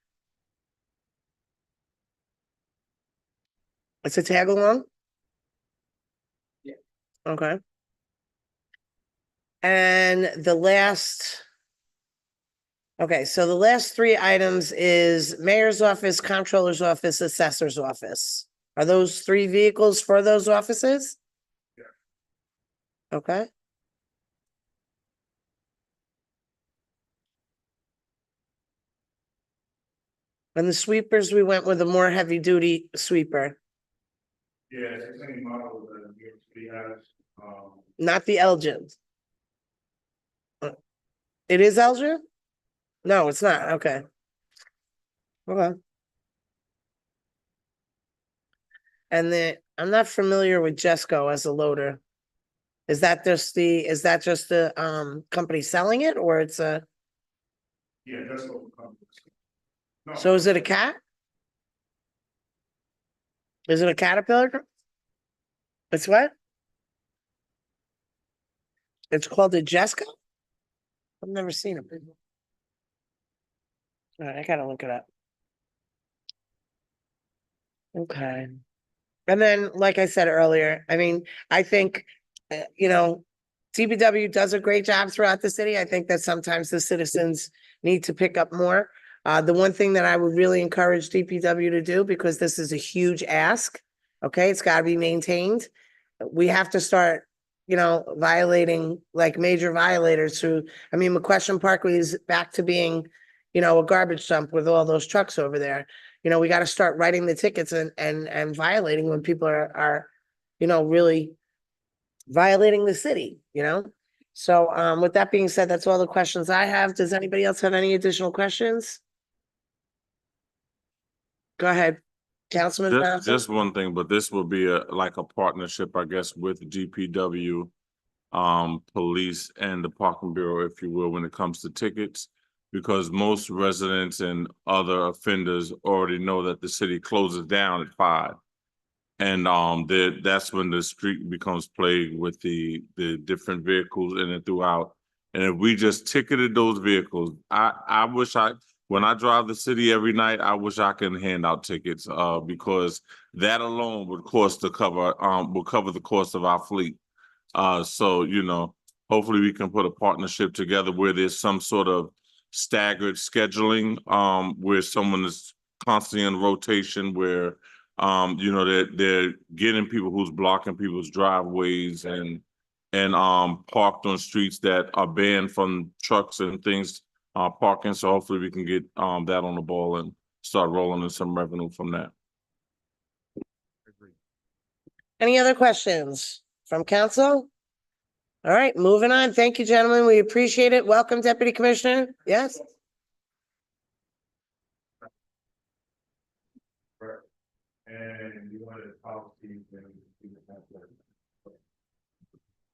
It's a tag along? Yeah. Okay. And the last. Okay, so the last 3 items is mayor's office, comptroller's office, assessor's office. Are those 3 vehicles for those offices? Yeah. Okay. And the sweepers, we went with a more heavy duty sweeper, Yeah, it's the same model that New York City has, not the Elgin. It is Elgin? No, it's not. Okay. Okay. And then I'm not familiar with Jesco as a loader. Is that just the company selling it or it's a, yeah, that's what comes. No, so is it a cat? Is it a Caterpillar? It's what? It's called a Jesco? I've never seen it. All right, I gotta look it up. Okay. And then, like I said earlier, I mean, I think, DPW does a great job throughout the city. I think that sometimes the citizens need to pick up more. The one thing that I would really encourage DPW to do, because this is a huge ask, okay, it's gotta be maintained. We have to start, violating, like, major violators who, I mean, McQuestion Parkway is back to being, a garbage dump with all those trucks over there. We gotta start writing the tickets and violating when people are, really violating the city. So, with that being said, that's all the questions I have. Does anybody else have any additional questions? Go ahead, Councilman Just, Johnson. just one thing, but this will be like a partnership, I guess, with DPW, police and the parking bureau, if you will, when it comes to tickets. Because most residents and other offenders already know that the city closes down at 5. And that's when the street becomes plagued with the different vehicles in and throughout. And if we just ticketed those vehicles, I wish when I drive the city every night, I wish I can hand out tickets because that alone would cost to cover the cost of our fleet. So hopefully we can put a partnership together where there's some sort of staggered scheduling where someone is constantly in rotation, where they're getting people who's blocking people's driveways and parked on streets that are banned from trucks and things parking. So hopefully we can get that on the ball and start rolling in some revenue from that. Any other questions from council? All right, moving on. Thank you, gentlemen. We appreciate it. Welcome, Deputy Commissioner. Yes? And you wanted policies and.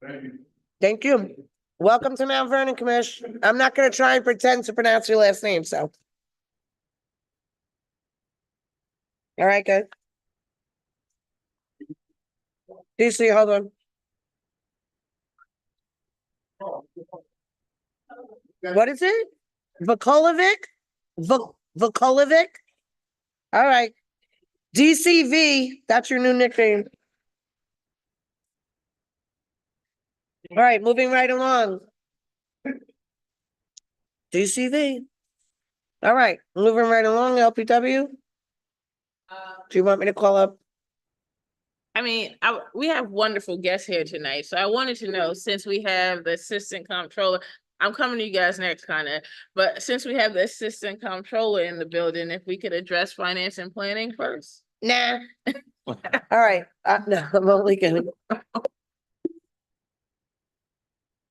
Thank you. Thank you. Welcome to Mount Vernon, Commish. I'm not gonna try and pretend to pronounce your last name, so. All right, good. DC, hold on. What is it? Vukovic? Vukovic? All right. DCV, that's your new nickname. All right, moving right along. DCV. All right, moving right along, LPW. Do you want me to call up? I mean, we have wonderful guests here tonight, so I wanted to know, since we have the assistant comptroller, I'm coming to you guys next, Connor, but since we have the assistant comptroller in the building, if we could address finance and planning first? Nah. All right, no, I'm only kidding.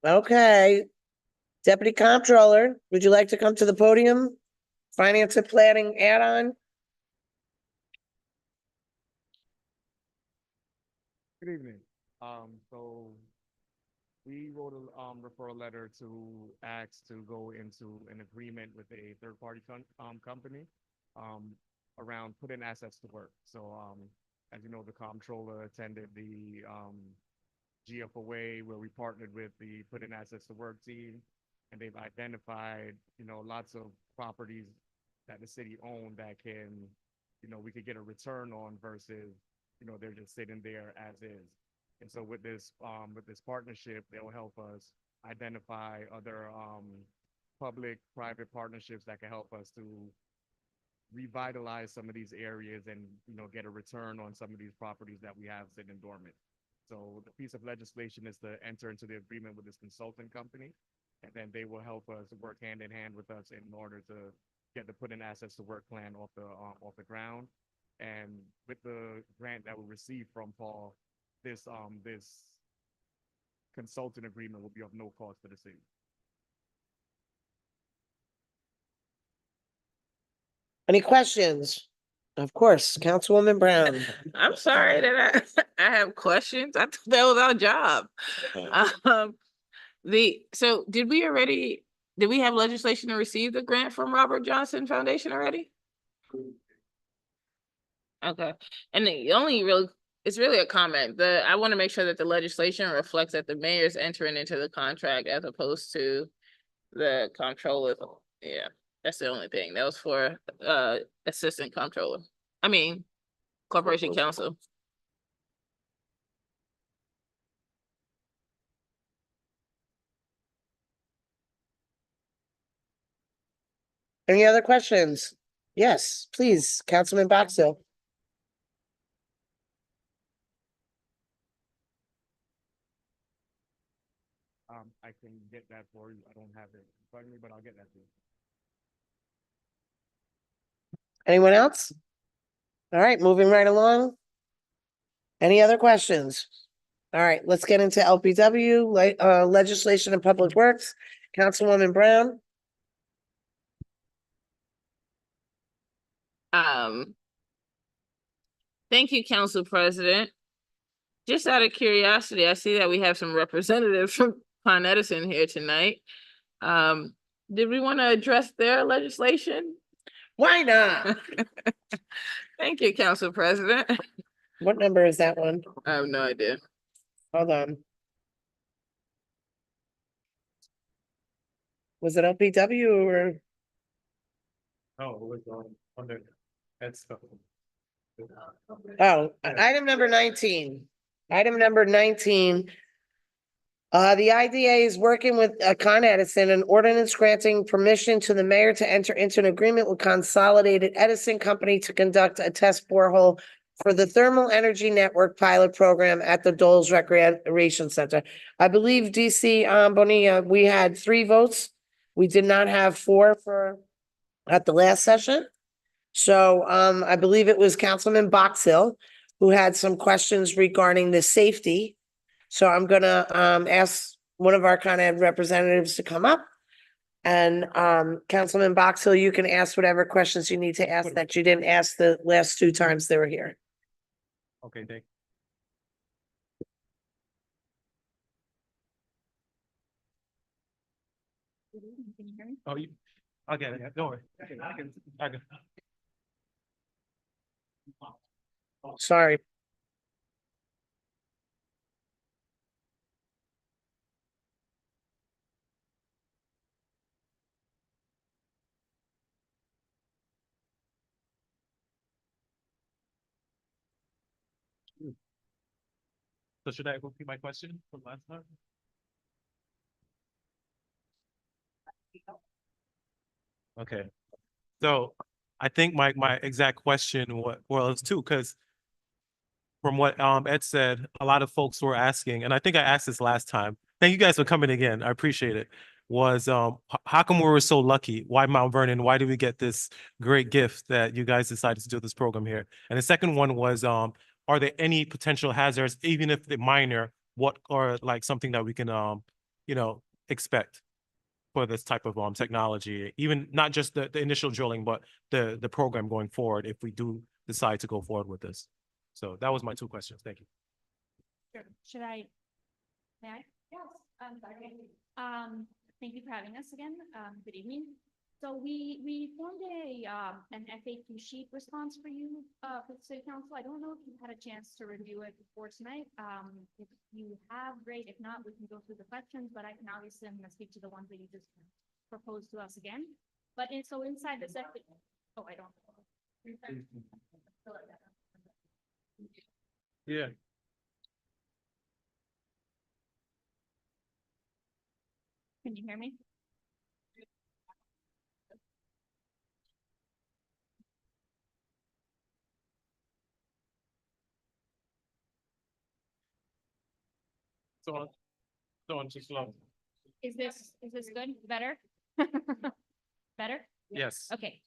Okay. Deputy Comptroller, would you like to come to the podium? Finance and planning add-on? Good evening. So we wrote a referral letter to ask to go into an agreement with a third-party company around putting assets to work. So as you know, the comptroller attended the GFOA where we partnered with the Putting Assets to Work team, and they've identified, lots of properties that the city owned that can, we could get a return on versus they're just sitting there as is. And so with this partnership, they'll help us identify other public-private partnerships that can help us to revitalize some of these areas and get a return on some of these properties that we have sitting dormant. So the piece of legislation is to enter into the agreement with this consulting company, and then they will help us work hand in hand with us in order to get the Putting Assets to Work plan off the ground. And with the grant that we received from Paul, this consulting agreement will be of no cost to the city. Any questions? Of course, Councilwoman Brown. I'm sorry that I have questions. I thought that was our job. So did we have legislation to receive the grant from Robert Johnson Foundation already? Okay, and it's really a comment. I want to make sure that the legislation reflects that the mayor's entering into the contract as opposed to the comptroller. Yeah, that's the only thing. That was for assistant comptroller. I mean, corporation counsel. Any other questions? Yes, please, Councilman Boxill. I can get that for you. I don't have it in front of me, but I'll get that to you. Anyone else? All right, moving right along. Any other questions? All right, let's get into LPW, legislation and public works. Councilwoman Brown. Thank you, Council President. Just out of curiosity, I see that we have some representatives from Con Edison here tonight. Did we want to address their legislation? Why not? Thank you, Council President. What number is that one? I have no idea. Hold on. Was it LPW or? Oh, it was under, that's. Oh, item number 19. Item number 19. The IDA is working with Con Edison, an ordinance granting permission to the mayor to enter into an agreement with Consolidated Edison Company to conduct a test borehole for the Thermal Energy Network pilot program at the Doles Recreation Center. I believe DC Bonilla, we had 3 votes. We did not have 4 at the last session. So I believe it was Councilman Boxill who had some questions regarding the safety. So I'm gonna ask one of our Con Ed representatives to come up. And Councilman Boxill, you can ask whatever questions you need to ask that you didn't ask the last 2 times they were here. Okay, thank. Oh, I'll get it, don't worry. I can. Sorry. So should I repeat my question from last time? Okay, so I think my exact question was too, because from what Ed said, a lot of folks were asking, and I think I asked this last time. Thank you guys for coming again. I appreciate it. Was how come we were so lucky? Why Mount Vernon? Why did we get this great gift that you guys decided to do this program here? And the second one was are there any potential hazards, even if they're minor, what or like something that we can expect for this type of technology, even not just the initial drilling, but the program going forward if we do decide to go forward with this. So that was my 2 questions. Thank you. Sure. Should I? May I? Yes, I'm sorry. Thank you for having us again. Good evening. So we formed an FAQ sheet response for you, for the city council. I don't know if you've had a chance to review it before tonight. If you have, great. If not, we can go through the questions, but I can obviously speak to the ones that you just proposed to us again. But so inside the second, oh, I don't. Yeah. Can you hear me? So on, just slow. Is this good? Better? Better? Yes. Okay.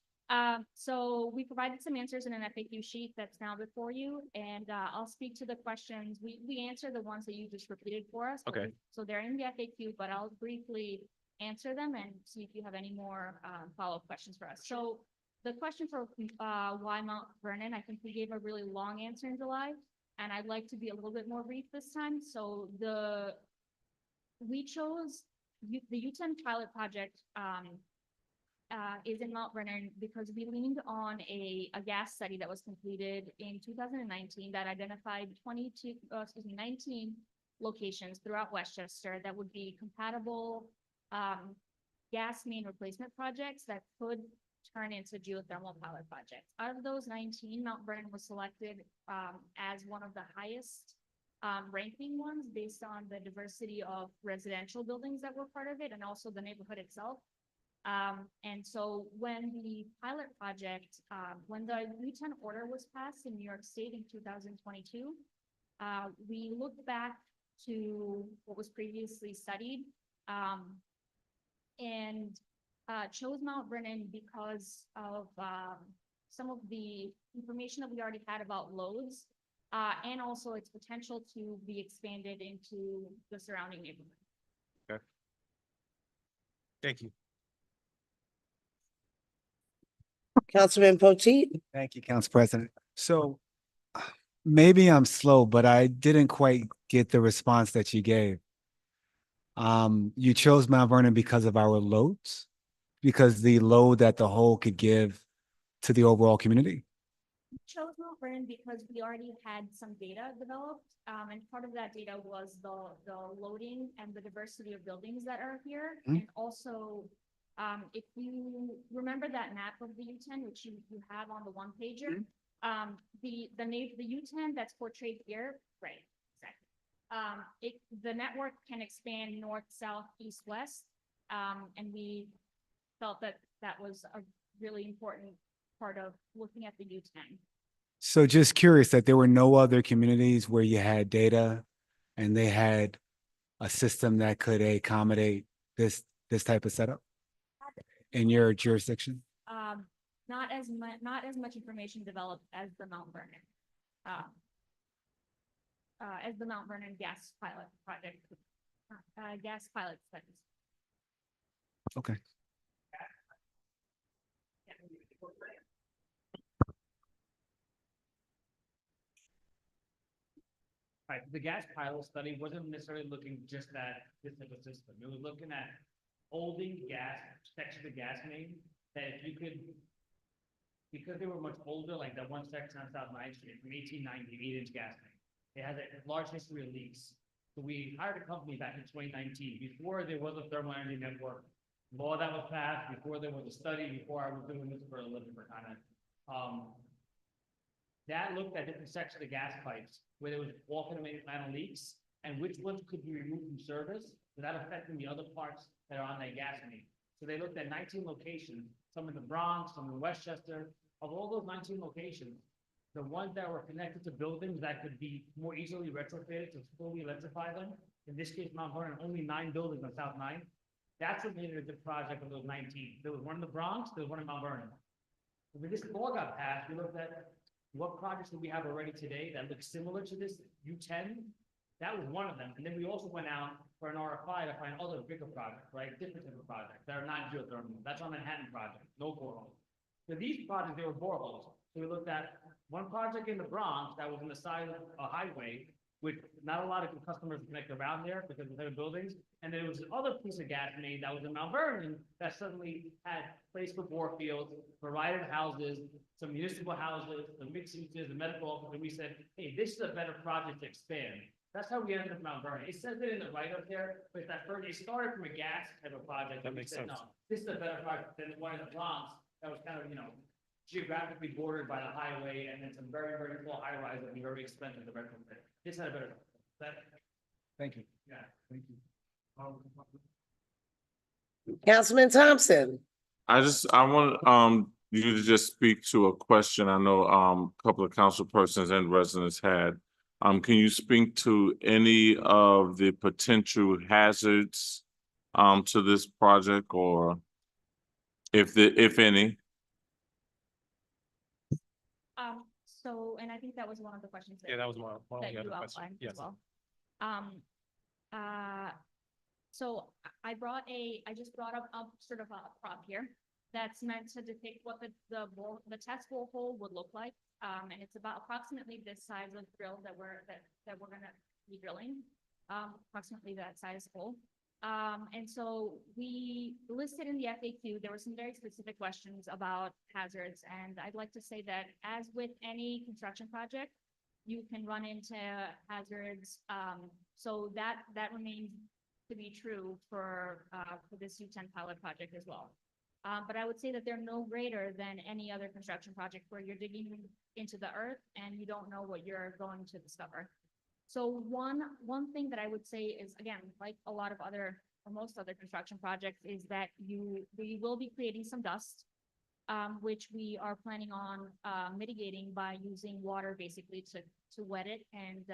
So we provided some answers in an FAQ sheet that's now before you, and I'll speak to the questions. We answer the ones that you just repeated for us. Okay. So they're in the FAQ, but I'll briefly answer them and see if you have any more follow-up questions for us. So the question for why Mount Vernon, I think we gave a really long answer in July, and I'd like to be a little bit more brief this time. So we chose the U10 pilot project is in Mount Vernon because we leaned on a gas study that was completed in 2019 that identified 19 locations throughout Westchester that would be compatible gas main replacement projects that could turn into geothermal pilot projects. Out of those 19, Mount Vernon was selected as one of the highest ranking ones based on the diversity of residential buildings that were part of it and also the neighborhood itself. And so when the pilot project, when the U-10 order was passed in New York State in 2022, we looked back to what was previously studied, and chose Mount Vernon because of some of the information that we already had about loads, and also its potential to be expanded into the surrounding neighborhood. Thank you. Councilman Potteet? Thank you, Council President. So maybe I'm slow, but I didn't quite get the response that you gave. You chose Mount Vernon because of our loads, because the load that the whole could give to the overall community. We chose Mount Vernon because we already had some data developed, and part of that data was the loading and the diversity of buildings that are here. And also, if you remember that map of the U-10, which you have on the one pager, the U-10 that's portrayed here, right, exactly. The network can expand north, south, east, west, and we felt that that was a really important part of looking at the U-10. So just curious that there were no other communities where you had data and they had a system that could accommodate this type of setup in your jurisdiction? Not as much information developed as the Mount Vernon. As the Mount Vernon gas pilot project, gas pilot studies. Okay. Right, the gas pilot study wasn't necessarily looking just at this type of system. It was looking at holding gas, section of the gas main, that if you could, because they were much older, like that one section on South 9th Street from 1890, 8-inch gas main. It has a large history of leaks. So we hired a company back in 2019, before there was a thermal energy network law that was passed, before there was a study, before I was doing this for a living for kind of, that looked at different sections of the gas pipes where there was automated panel leaks and which ones could be removed from service without affecting the other parts that are on that gas main. So they looked at 19 locations, some in the Bronx, some in Westchester. Of all those 19 locations, the ones that were connected to buildings that could be more easily retrofitted to fully electrify them, in this case, Mount Vernon, only 9 buildings on South 9. That's what made it a good project of those 19. There was one in the Bronx, there was one in Mount Vernon. When this law got passed, we looked at what projects do we have already today that look similar to this U-10? That was one of them. And then we also went out for an RFI to find other bigger projects, right? Different type of projects that are not geothermal. That's our Manhattan project, no boreholes. So these projects, they were boreholes. So we looked at one project in the Bronx that was on the side of a highway with not a lot of customers connect around there because of their buildings. And there was another piece of gas main that was in Mount Vernon that suddenly had place for bore fields, provided houses, some municipal houses, the mixed uses, the medical office, and we said, hey, this is a better project to expand. That's how we ended up in Mount Vernon. It says it in the write-up there, but that first, it started from a gas type of project. That makes sense. No, this is a better project than the one in the Bronx that was kind of, geographically bordered by the highway and then some very, very tall high rise that would be very expensive to retrofit. This had a better, Thank you. yeah. Thank you. Councilman Thompson? I want you to just speak to a question I know a couple of council persons and residents had. Can you speak to any of the potential hazards to this project, or if any? So, and I think that was one of the questions Yeah, that was my that only other you question. outlined Yes. as well. So I just brought up sort of a prop here that's meant to depict what the test borehole would look like. And it's about approximately this size of drill that we're gonna be drilling, approximately that size hole. And so we listed in the FAQ, there were some very specific questions about hazards. And I'd like to say that as with any construction project, you can run into hazards. So that remains to be true for this U-10 pilot project as well. But I would say that they're no greater than any other construction project where you're digging into the earth and you don't know what you're going to discover. So one thing that I would say is, again, like a lot of other for most other construction projects is that we will be creating some dust, which we are planning on, mitigating by using water basically to wet it and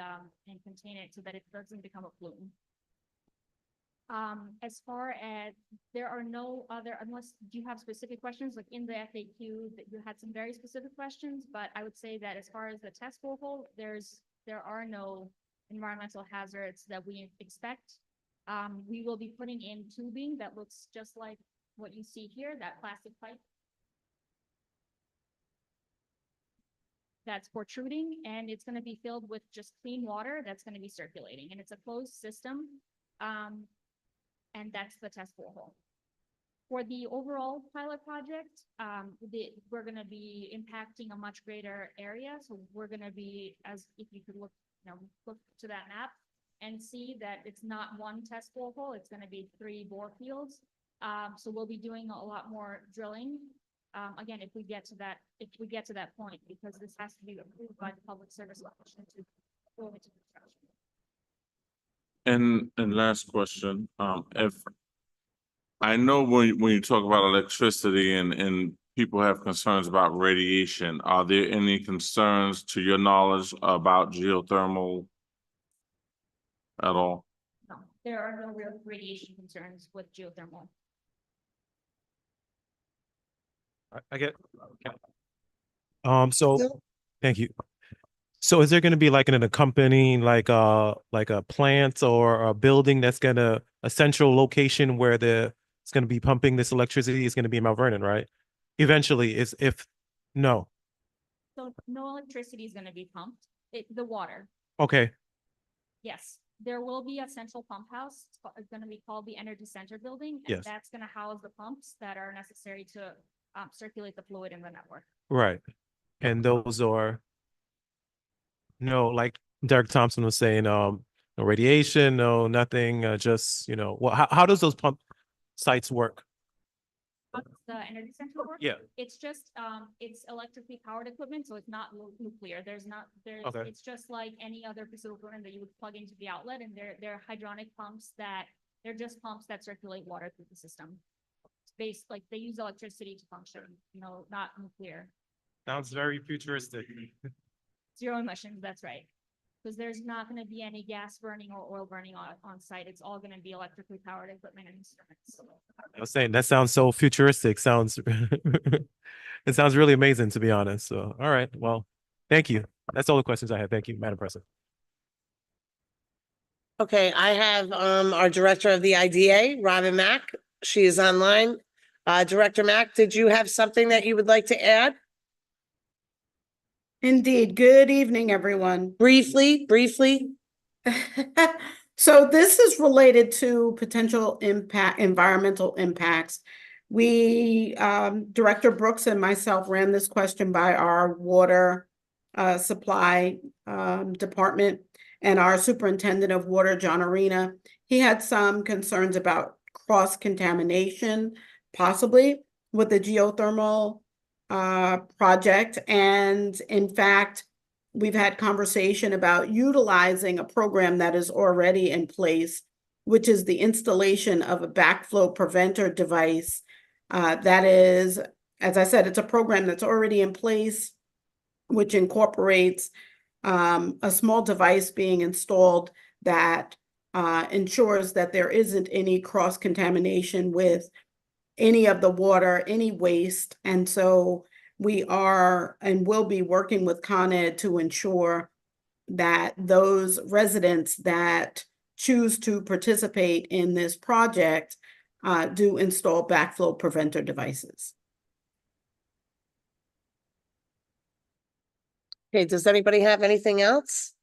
contain it so that it doesn't become a plume. As far as, there are no other, unless you have specific questions, like in the FAQ, that you had some very specific questions, but I would say that as far as the test borehole, there are no environmental hazards that we expect. We will be putting in tubing that looks just like what you see here, that plastic pipe that's protruding, and it's gonna be filled with just clean water that's gonna be circulating, and it's a closed system. And that's the test borehole. For the overall pilot project, we're gonna be impacting a much greater area, so we're gonna be, as if you could look to that map and see that it's not one test borehole, it's gonna be 3 bore fields. So we'll be doing a lot more drilling. Again, if we get to that point, because this has to be approved by the Public Service Commission to go into construction. And last question, if I know when you talk about electricity and people have concerns about radiation, are there any concerns to your knowledge about geothermal at all? No, there are no real radiation concerns with geothermal. I get. So, thank you. So is there gonna be like an accompanying, like a plant or a building that's a central location where it's gonna be pumping this electricity is gonna be in Mount Vernon, right? Eventually, no, So no electricity is gonna be pumped, the water. okay, Yes, there will be a central pump house. It's gonna be called the Energy Center Building. Yes. And that's gonna house the pumps that are necessary to circulate the fluid in the network. right. And those are, no, like Derek Thompson was saying, no radiation, no, nothing, just, how does those pump sites work? The Energy Center work? Yeah. It's just, it's electrically powered equipment, so it's not nuclear. Okay. It's just like any other piece of equipment that you would plug into the outlet, and they're hydronic pumps they're just pumps that circulate water through the system. It's like they use electricity to function, not nuclear. Sounds very futuristic. Zero emissions, that's right. Because there's not gonna be any gas burning or oil burning on site. It's all gonna be electrically powered equipment and instruments. I was saying, that sounds so futuristic, it sounds really amazing, to be honest. So, all right, well, thank you. That's all the questions I have. Thank you, Madam President. Okay, I have our Director of the IDA, Robin Mack. She is online. Director Mack, did you have something that you would like to add? Indeed. Good evening, everyone. Briefly. So this is related to potential environmental impacts. We, Director Brooks and myself ran this question by our water supply department and our superintendent of water, John Arena. He had some concerns about cross-contamination, possibly with the geothermal project. And in fact, we've had conversation about utilizing a program that is already in place, which is the installation of a backflow preventer device. That is, as I said, it's a program that's already in place, which incorporates a small device being installed that ensures that there isn't any cross-contamination with any of the water, any waste. And so we are and will be working with Con Ed to ensure that those residents that choose to participate in this project do install backflow preventer devices. Okay, does anybody have anything else?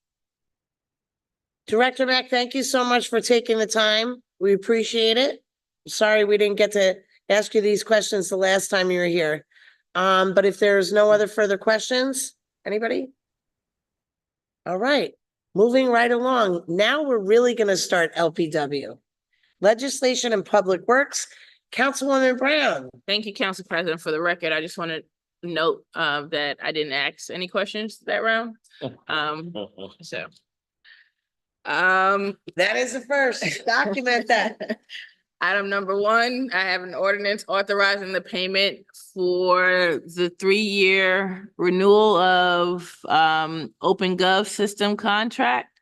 Director Mack, thank you so much for taking the time. We appreciate it. Sorry we didn't get to ask you these questions the last time you were here. But if there's no other further questions, anybody? All right, moving right along. Now we're really going to start LPW. Legislation and Public Works, Councilwoman Brown. Thank you, Council President. For the record, I just want to note that I didn't ask any questions that round. So. That is the first, document that. Item number one, I have an ordinance authorizing the payment for the 3-year renewal of Open Gov system contract.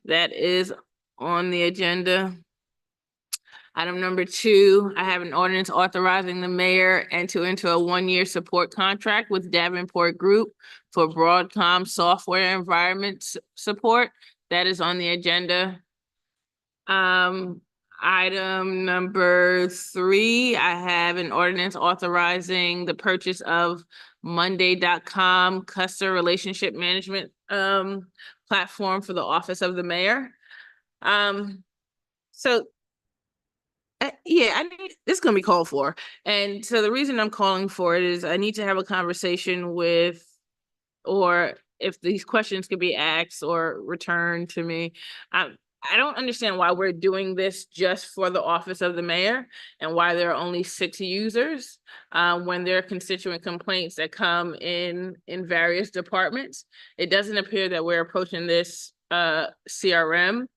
That is on the agenda. Item number two, I have an ordinance authorizing the mayor enter into a 1-year support contract with Davenport Group for Broadcom software environment support. That is on the agenda. Item number three, I have an ordinance authorizing the purchase of Monday.com customer relationship management platform for the office of the mayor. So yeah, this is gonna be called for. And so the reason I'm calling for it is I need to have a conversation with, or if these questions could be asked or returned to me. I don't understand why we're doing this just for the office of the mayor and why there are only 6 users when there are constituent complaints that come in various departments. It doesn't appear that we're approaching this CRM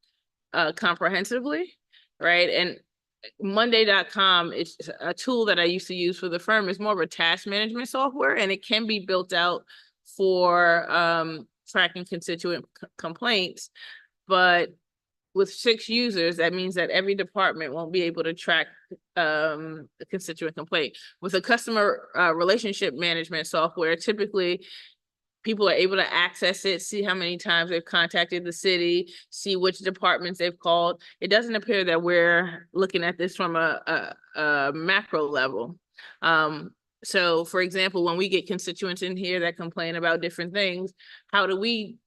comprehensively, right? And Monday.com is a tool that I used to use for the firm. It's more of a task management software, and it can be built out for tracking constituent complaints. But with 6 users, that means that every department won't be able to track a constituent complaint. With a customer relationship management software, typically people are able to access it, see how many times they've contacted the city, see which departments they've called. It doesn't appear that we're looking at this from a macro level. So for example, when we get constituents in here that complain about different things, how do we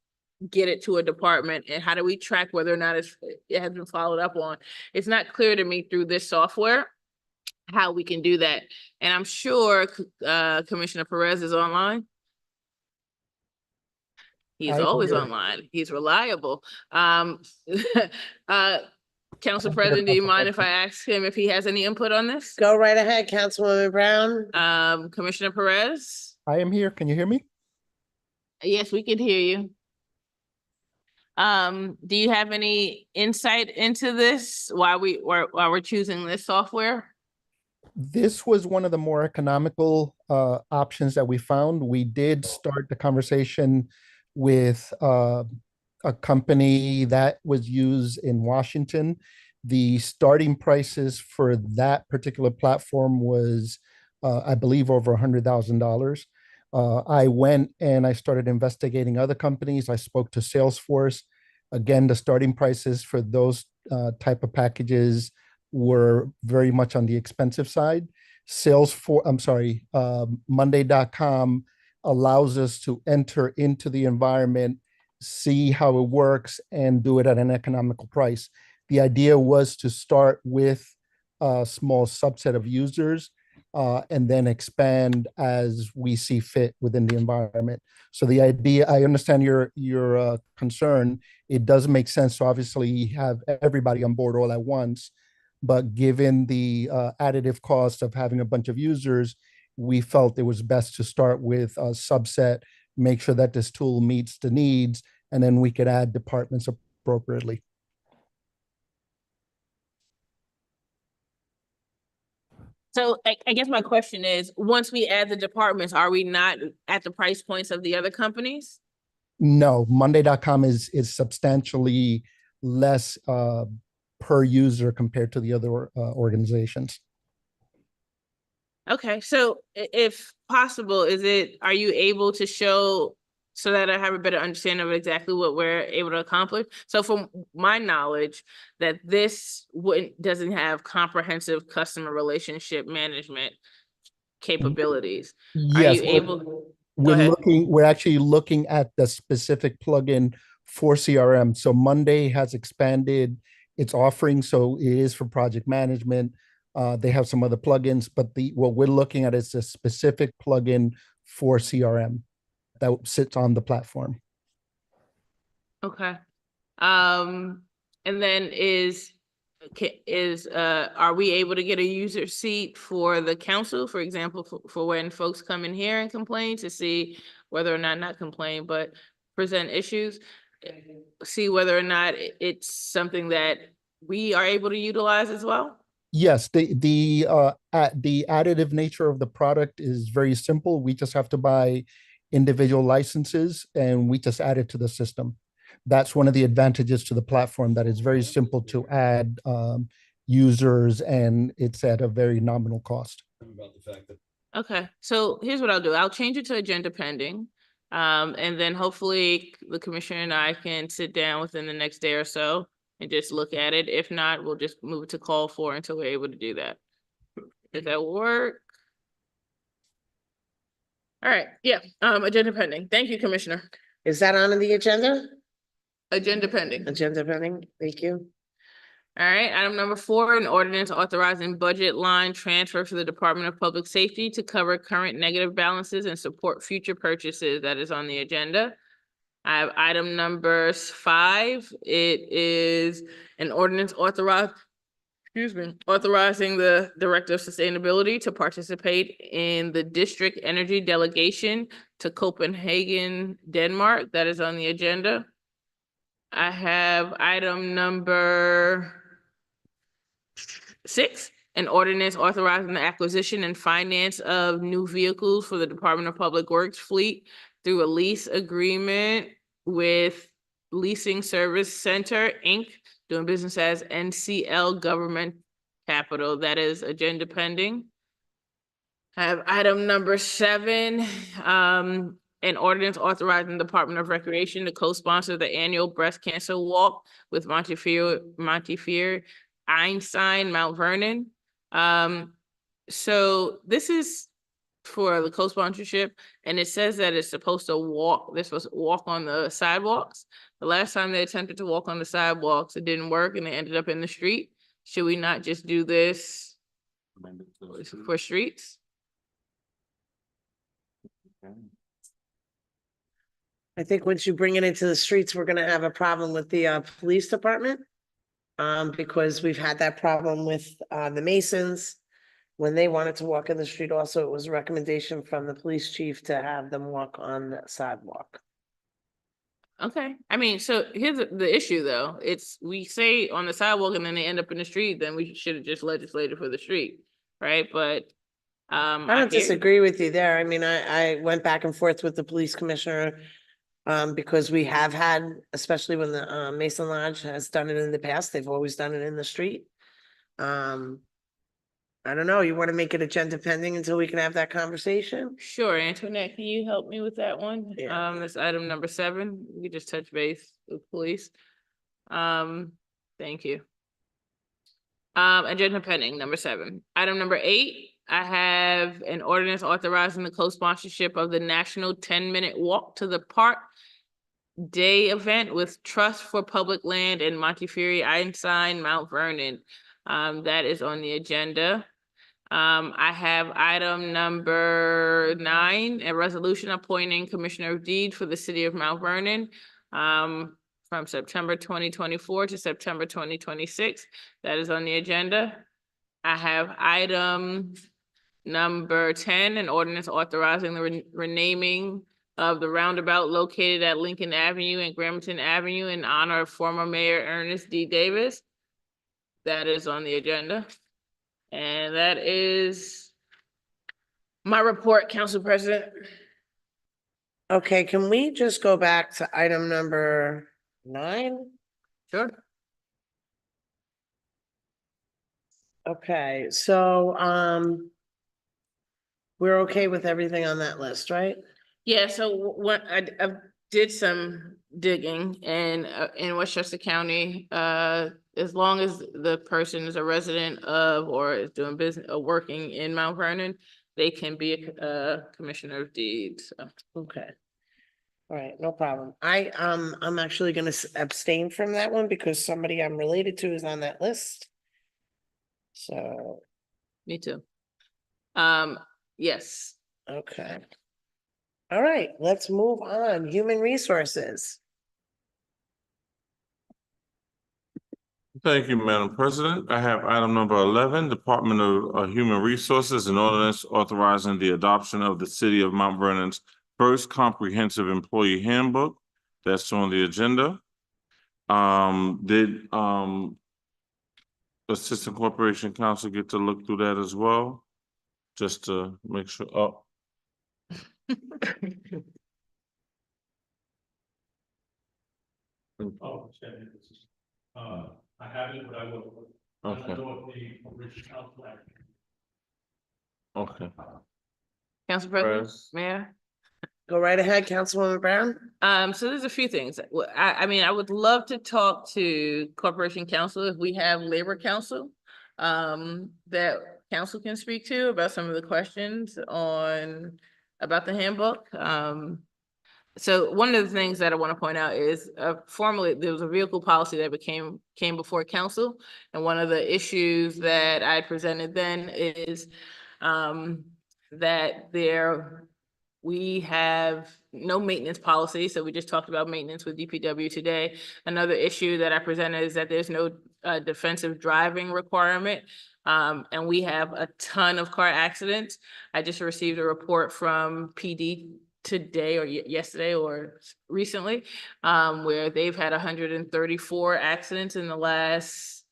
get it to a department, and how do we track whether or not it has been followed up on? It's not clear to me through this software how we can do that. And I'm sure Commissioner Perez is online. He's always online. He's reliable. Council President, do you mind if I ask him if he has any input on this? Go right ahead, Councilwoman Brown. Commissioner Perez? I am here. Can you hear me? Yes, we can hear you. Do you have any insight into this, why we're choosing this software? This was one of the more economical options that we found. We did start the conversation with a company that was used in Washington. The starting prices for that particular platform was, I believe, over $100,000. I went and I started investigating other companies. I spoke to Salesforce. Again, the starting prices for those type of packages were very much on the expensive side. Monday.com allows us to enter into the environment, see how it works, and do it at an economical price. The idea was to start with a small subset of users and then expand as we see fit within the environment. So the idea, I understand your concern. It does make sense to obviously have everybody on board all at once, but given the additive cost of having a bunch of users, we felt it was best to start with a subset, make sure that this tool meets the needs, and then we could add departments appropriately. So I guess my question is, once we add the departments, are we not at the price points of the other companies? No, Monday.com is substantially less per user compared to the other organizations. Okay, so if possible, are you able to show so that I have a better understanding of exactly what we're able to accomplish? So from my knowledge, that this doesn't have comprehensive customer relationship management capabilities. Yes, Are you able? we're actually looking at the specific plugin for CRM. So Monday has expanded its offering, so it is for project management. They have some other plugins, but what we're looking at is a specific plugin for CRM that sits on the platform. Okay. And then are we able to get a user seat for the council, for example, for when folks come in here and complain, to see whether or not complain, but present issues, see whether or not it's something that we are able to utilize as well? Yes, the additive nature of the product is very simple. We just have to buy individual licenses and we just add it to the system. That's one of the advantages to the platform, that it's very simple to add users and it's at a very nominal cost. Okay, so here's what I'll do. I'll change it to agenda pending. And then hopefully the commissioner and I can sit down within the next day or so and just look at it. If not, we'll just move it to call for until we're able to do that. Does that work? All right, yeah, agenda pending. Thank you, Commissioner. Is that on the agenda? Agenda pending. Agenda pending, thank you. All right, item number 4, an ordinance authorizing budget line transfer for the Department of Public Safety to cover current negative balances and support future purchases. That is on the agenda. I have item number 5. It is an ordinance authorizing the Director of Sustainability to participate in the district energy delegation to Copenhagen, Denmark. That is on the agenda. I have item number 6, an ordinance authorizing the acquisition and finance of new vehicles for the Department of Public Works fleet through a lease agreement with Leasing Service Center, Inc., doing business as NCL Government Capital. That is agenda pending. I have item number 7, an ordinance authorizing the Department of Recreation to co-sponsor the annual breast cancer walk with Montefiore Einstein, Mount Vernon. So this is for the co-sponsorship, and it says that it's supposed to walk, they're supposed to walk on the sidewalks. The last time they attempted to walk on the sidewalks, it didn't work and they ended up in the street. Should we not just do this for streets? I think once you bring it into the streets, we're gonna have a problem with the police department. Because we've had that problem with the Masons. When they wanted to walk in the street also, it was a recommendation from the police chief to have them walk on the sidewalk. Okay, I mean, so here's the issue though. We say on the sidewalk and then they end up in the street, then we should have just legislated for the street, right? But I don't disagree with you there. I mean, I went back and forth with the police commissioner. Because we have had, especially when the Mason Lodge has done it in the past, they've always done it in the street. I don't know, you want to make it agenda pending until we can have that conversation? Sure, Antoinette, can you help me with that one? Yeah. That's item number 7. We just touch base with police. Thank you. Agenda pending, number 7. Item number 8, I have an ordinance authorizing the co-sponsorship of the National 10-Minute Walk to the Park Day event with Trust for Public Land and Montefiore Einstein, Mount Vernon. That is on the agenda. I have item number 9, a resolution appointing Commissioner of Deed for the City of Mount Vernon from September 2024 to September 2026. That is on the agenda. I have item number 10, an ordinance authorizing the renaming of the roundabout located at Lincoln Avenue and Gramerton Avenue in honor of former Mayor Ernest D. Davis. That is on the agenda. And that is my report, Council President. Okay, can we just go back to item number 9? Sure. Okay, so, we're okay with everything on that list, right? Yeah, so what I did some digging and in Westchester County, as long as the person is a resident of or is doing business or working in Mount Vernon, they can be a commissioner of deeds. So. Okay. All right, no problem. I'm actually gonna abstain from that one because somebody I'm related to is on that list. So. Me too. Yes. Okay. All right, let's move on. Human Resources. Thank you, Madam President. I have item number 11, Department of Human Resources, an ordinance authorizing the adoption of the City of Mount Vernon's first comprehensive employee handbook. That's on the agenda. Assistant Corporation Counsel get to look through that as well? Just to make sure, oh. Oh, I haven't, but I will. Okay, the original flag. okay. Council President, Press. Mayor? Go right ahead, Councilwoman Brown. So there's a few things. I mean, I would love to talk to Corporation Counsel if we have Labor Counsel that council can speak to about some of the questions about the handbook. So one of the things that I want to point out is formerly there was a vehicle policy that came before council. And one of the issues that I presented then is that we have no maintenance policy, so we just talked about maintenance with DPW today. Another issue that I presented is that there's no defensive driving requirement. And we have a ton of car accidents. I just received a report from PD today or yesterday or recently, where they've had 134 accidents in the last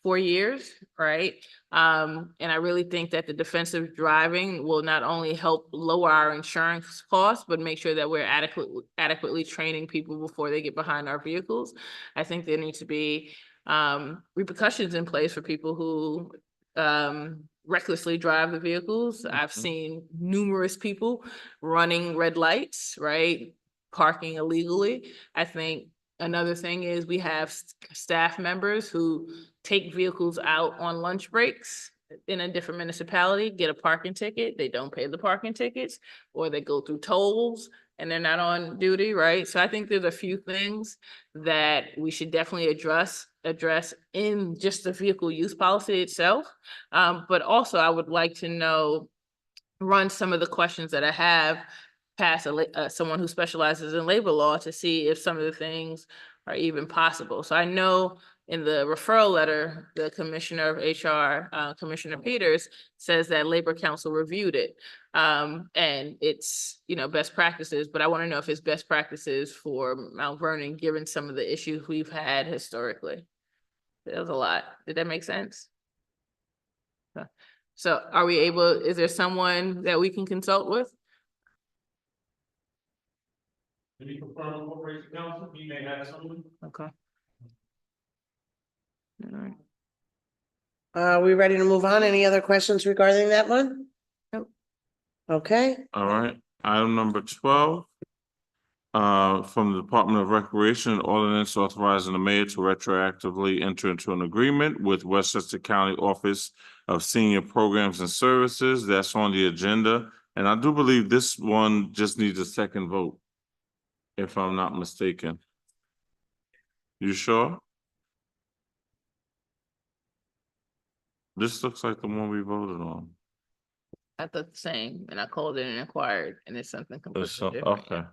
4 years, right? And I really think that the defensive driving will not only help lower our insurance costs, but make sure that we're adequately training people before they get behind our vehicles. I think there needs to be repercussions in place for people who recklessly drive the vehicles. I've seen numerous people running red lights, right? Parking illegally. I think another thing is we have staff members who take vehicles out on lunch breaks in a different municipality, get a parking ticket, they don't pay the parking tickets, or they go through tolls and they're not on duty, right? So I think there's a few things that we should definitely address in just the vehicle use policy itself. But also I would like to run some of the questions that I have past someone who specializes in labor law to see if some of the things are even possible. So I know in the referral letter, the Commissioner of HR, Commissioner Peters, says that Labor Council reviewed it. And it's, best practices, but I want to know if it's best practices for Mount Vernon, given some of the issues we've had historically. That was a lot. Did that make sense? So is there someone that we can consult with? Can you confirm Corporation Counsel? We may have someone. Okay. All right. Are we ready to move on? Any other questions regarding that one? Nope. Okay, All right, item number 12. From the Department of Recreation, an ordinance authorizing the mayor to retroactively enter into an agreement with Westchester County Office of Senior Programs and Services. That's on the agenda. And I do believe this one just needs a second vote, if I'm not mistaken. You sure? This looks like the one we voted on. I thought the same, and I called in and inquired, and it's something completely different. Okay.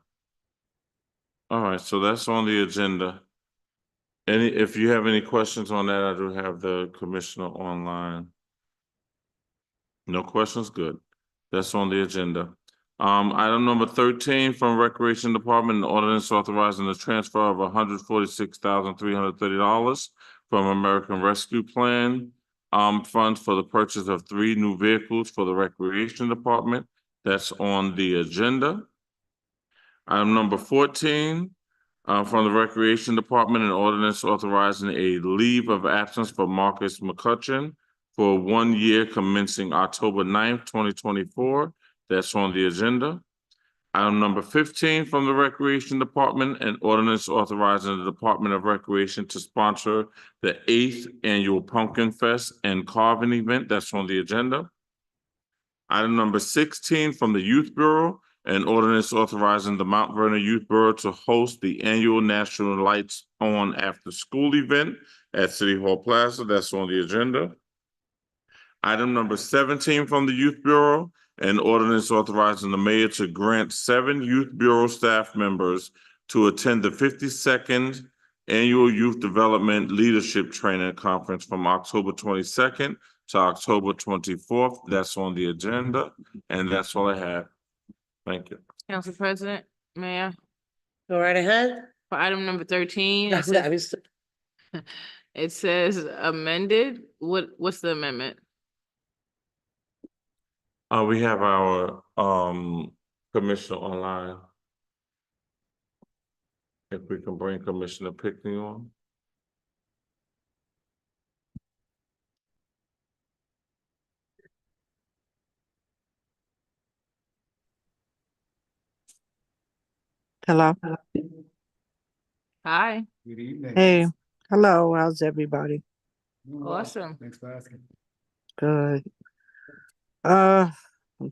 All right, so that's on the agenda. If you have any questions on that, I do have the commissioner online. No questions, good. That's on the agenda. Item number 13 from Recreation Department, an ordinance authorizing the transfer of $146,330 from American Rescue Plan funds for the purchase of 3 new vehicles for the Recreation Department. That's on the agenda. Item number 14 from the Recreation Department, an ordinance authorizing a leave of absence for Marcus McCutcheon for 1 year commencing October 9th, 2024. That's on the agenda. Item number 15 from the Recreation Department, an ordinance authorizing the Department of Recreation to sponsor the 8th annual Pumpkin Fest and Carving event. That's on the agenda. Item number 16 from the Youth Bureau, an ordinance authorizing the Mount Vernon Youth Bureau to host the annual National Lights On After School event at City Hall Plaza. That's on the agenda. Item number 17 from the Youth Bureau, an ordinance authorizing the mayor to grant 7 Youth Bureau staff members to attend the 52nd Annual Youth Development Leadership Training Conference from October 22nd to October 24th. That's on the agenda, and that's all I have. Thank you. Council President, Mayor, go right ahead. for item number 13, It says amended. What's the amendment? We have our, commissioner online. If we can bring Commissioner Pickney on. Hello. Hi, Good evening. Hey, hello. How's everybody? Doing well. awesome. Thanks for asking. Good. I'm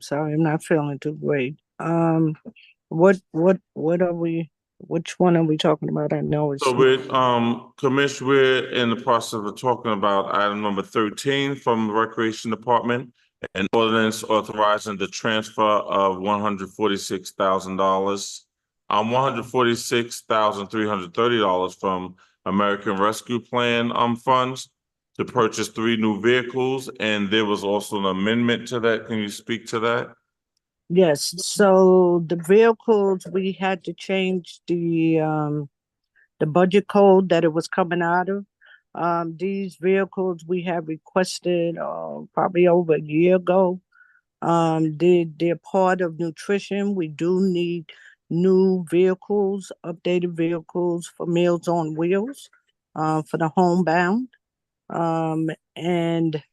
sorry, I'm not feeling too great. What are we, which one are we talking about? I know it's, So Commissioner, we're in the process of talking about item number 13 from the Recreation Department. An ordinance authorizing the transfer of $146,000. $146,330 from American Rescue Plan funds to purchase 3 new vehicles, and there was also an amendment to that. Can you speak to that? yes, so the vehicles, we had to change the budget code that it was coming out of. These vehicles we have requested, probably over a year ago. They're part of nutrition. We do need new vehicles, updated vehicles for Meals on Wheels, for the homebound. And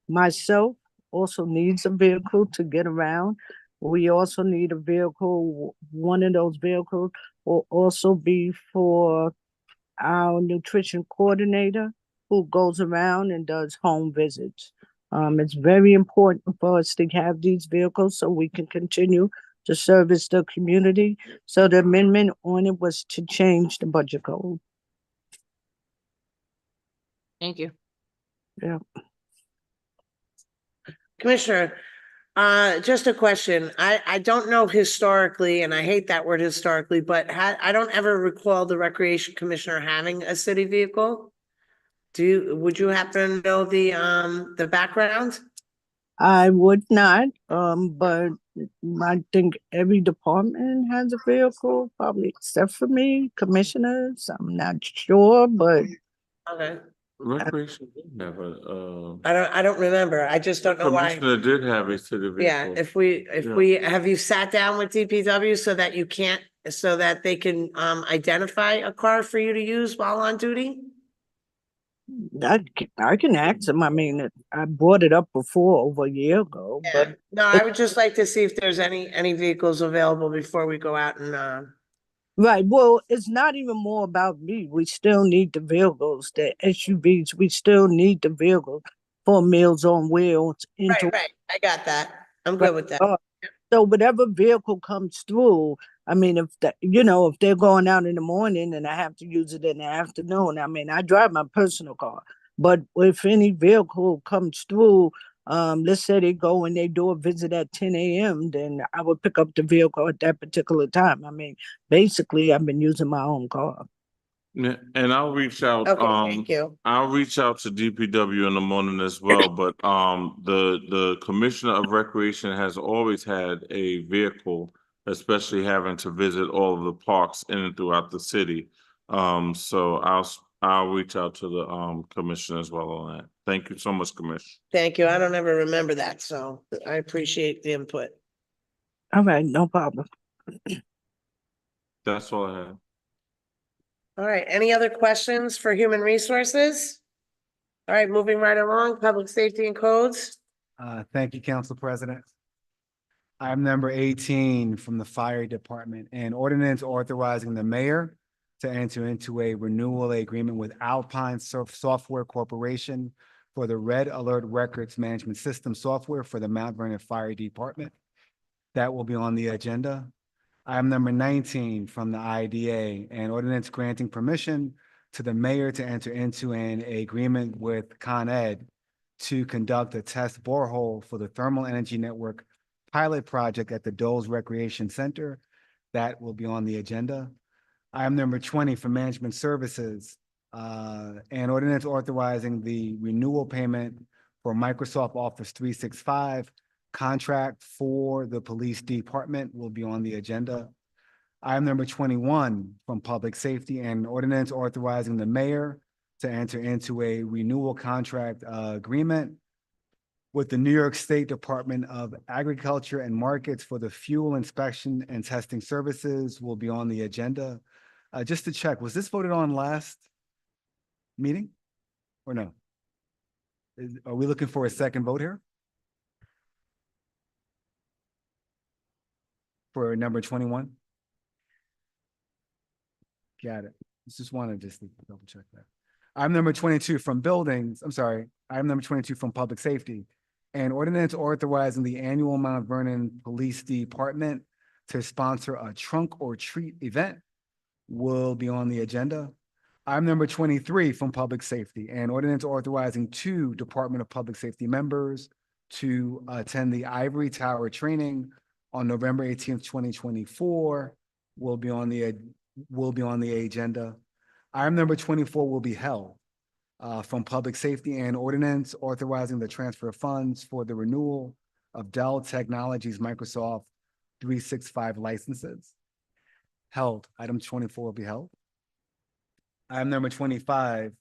myself also needs a vehicle to get around. We also need a vehicle. One of those vehicles will also be for our nutrition coordinator who goes around and does home visits. It's very important for us to have these vehicles so we can continue to service the community. So the amendment on it was to change the budget code. Thank you. Yeah. Commissioner, just a question. I don't know historically, and I hate that word historically, but I don't ever recall the Recreation Commissioner having a city vehicle. Would you happen to know the background? I would not, but I think every department has a vehicle, probably except for me, commissioners. I'm not sure, but Okay, Recreation did have I don't remember. I just don't know why. Commissioner did have a city vehicle. Yeah, if we, have you sat down with DPW so that you can't, so that they can, identify a car for you to use while on duty? I can ask them. I mean, I brought it up before over a year ago, Yeah, but no, I would just like to see if there's any vehicles available before we go out and, right. Well, it's not even more about me. We still need the vehicles, the SUVs. We still need the vehicles for Meals on Wheels. right, I got that. I'm good with that. So whatever vehicle comes through, I mean, if they're going out in the morning and I have to use it in the afternoon, I mean, I drive my personal car. But if any vehicle comes through, let's say they go and they do a visit at 10 a.m., then I would pick up the vehicle at that particular time. I mean, basically, I've been using my own car. Yeah, and I'll reach out, Okay, thank you. I'll reach out to DPW in the morning as well, but, the Commissioner of Recreation has always had a vehicle, especially having to visit all of the parks in and throughout the city. So I'll reach out to the, Commissioner as well on that. Thank you so much, Commissioner. Thank you. I don't ever remember that, so I appreciate the input. All right, no problem. That's all I have. All right, any other questions for Human Resources? All right, moving right along, Public Safety and Codes. Thank you, Council President. Item number 18 from the Fire Department, an ordinance authorizing the mayor to enter into a renewal agreement with Alpine Software Corporation for the Red Alert Records Management System software for the Mount Vernon Fire Department. That will be on the agenda. Item number 19 from the IDA, an ordinance granting permission to the mayor to enter into an agreement with Con Ed to conduct a test borehole for the Thermal Energy Network pilot project at the Doles Recreation Center. That will be on the agenda. Item number 20 for Management Services, an ordinance authorizing the renewal payment for Microsoft Office 365 contract for the police department will be on the agenda. Item number 21 from Public Safety and ordinance authorizing the mayor to enter into a renewal contract agreement with the New York State Department of Agriculture and Markets for the fuel inspection and testing services will be on the agenda. Just to check, was this voted on last meeting or no? Are we looking for a second vote here? For number 21? Got it. Just wanted to double check that. Item number 22 from buildings, I'm sorry, item number 22 from public safety. An ordinance authorizing the annual Mount Vernon Police Department to sponsor a trunk or treat event will be on the agenda. Item number 23 from public safety. An ordinance authorizing 2 Department of Public Safety members to attend the Ivory Tower training on November 18th, 2024 will be on the agenda. Item number 24 will be held from Public Safety and ordinance authorizing the transfer of funds for the renewal of Dell Technologies Microsoft 365 licenses. Held. Item 24 will be held. Item number 25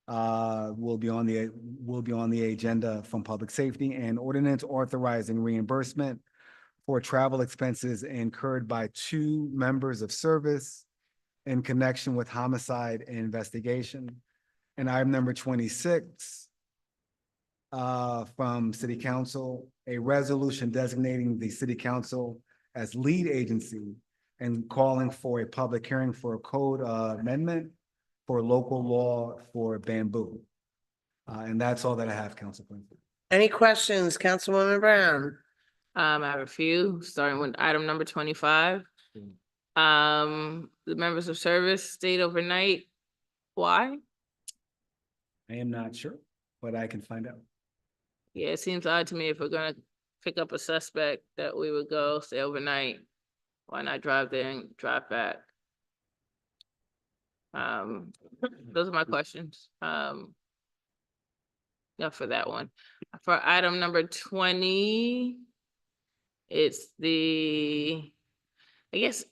will be on the agenda from Public Safety and ordinance authorizing reimbursement for travel expenses incurred by 2 members of service in connection with homicide investigation. And item number 26 from City Council, a resolution designating the City Council as lead agency and calling for a public hearing for a code amendment for local law for bamboo. And that's all that I have, Council President. Any questions, Councilwoman Brown? I have a few, starting with item number 25. The members of service stayed overnight. Why? I am not sure, but I can find out. Yeah, it seems odd to me if we're gonna pick up a suspect that we would go stay overnight. Why not drive there and drive back? Those are my questions. Yeah, for that one. For item number 20, it's I guess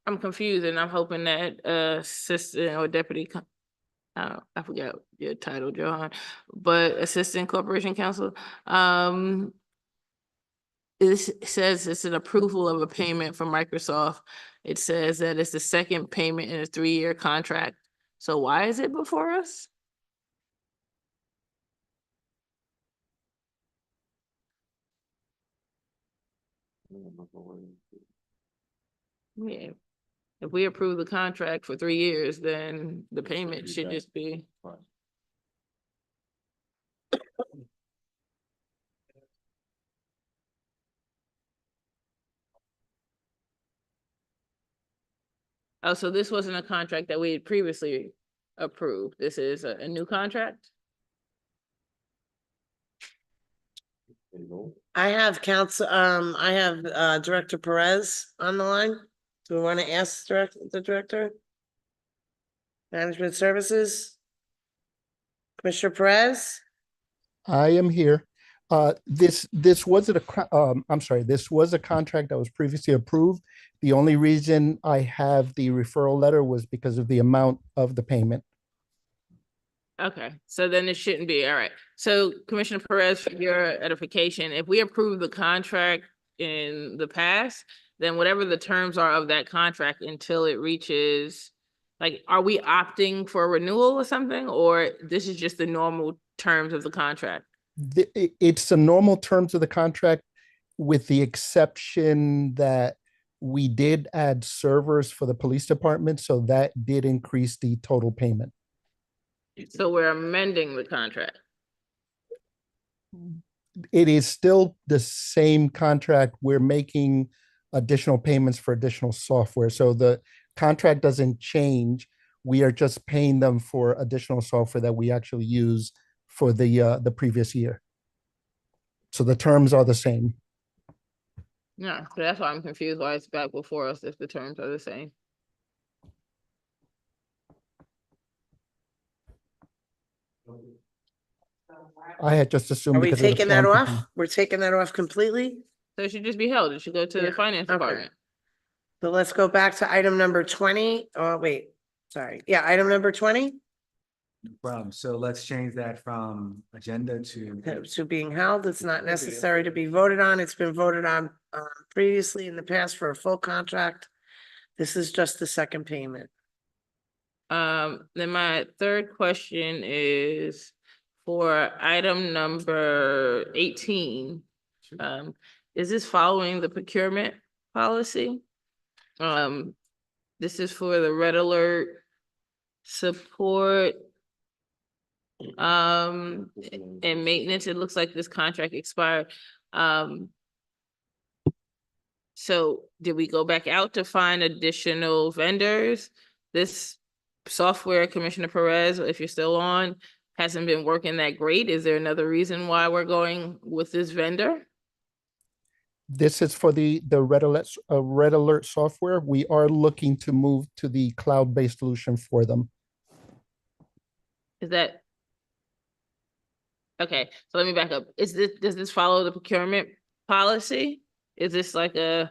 I'm confused and I'm hoping that assistant or deputy, I forgot your title, Johan, but assistant corporation counsel. It says it's an approval of a payment from Microsoft. It says that it's the second payment in a 3-year contract. So why is it before us? Yeah, if we approve the contract for 3 years, then the payment should just be. Oh, so this wasn't a contract that we had previously approved. This is a new contract? I have Director Perez on the line. Do we want to ask the Director? Management Services? Commissioner Perez? I am here. This wasn't this was a contract that was previously approved. The only reason I have the referral letter was because of the amount of the payment. Okay, so then it shouldn't be, all right. So Commissioner Perez, for your edification, if we approve the contract in the past, then whatever the terms are of that contract until it reaches, like, are we opting for a renewal or something? Or this is just the normal terms of the contract? It's the normal terms of the contract with the exception that we did add servers for the police department. So that did increase the total payment. So we're amending the contract. It is still the same contract. We're making additional payments for additional software. So the contract doesn't change. We are just paying them for additional software that we actually use for the previous year. So the terms are the same. Yeah, so that's why I'm confused why it's back before us if the terms are the same. I had just assumed. Are we because of the taking that plan off? We're taking that off completely? So it should just be held. It should go to the finance Okay. department. So let's go back to item number 20. Oh, wait, sorry. Yeah, item number 20 No problem. So let's change that from agenda to being held. It's not necessary to be voted on. It's been voted on previously in the past for a full contract. This is just the second payment. Then my third question is for item number 18. Is this following the procurement policy? This is for the red alert support and maintenance. It looks like this contract expired. So did we go back out to find additional vendors? This software, Commissioner Perez, if you're still on, hasn't been working that great. Is there another reason why we're going with this vendor? This is for the Red Alert software. We are looking to move to the cloud-based solution for them. Is that? Okay, so let me back up. Does this follow the procurement policy? Is this like a?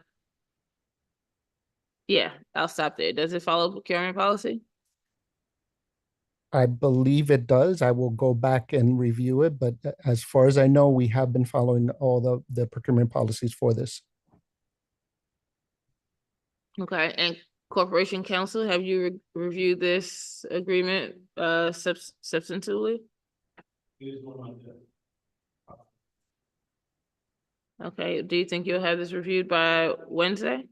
Yeah, I'll stop there. Does it follow procurement policy? I believe it does. I will go back and review it, but as far as I know, we have been following all the procurement policies for this. Okay, and Corporation Counsel, have you reviewed this agreement substantively? Okay, do you think you'll have this reviewed by Wednesday?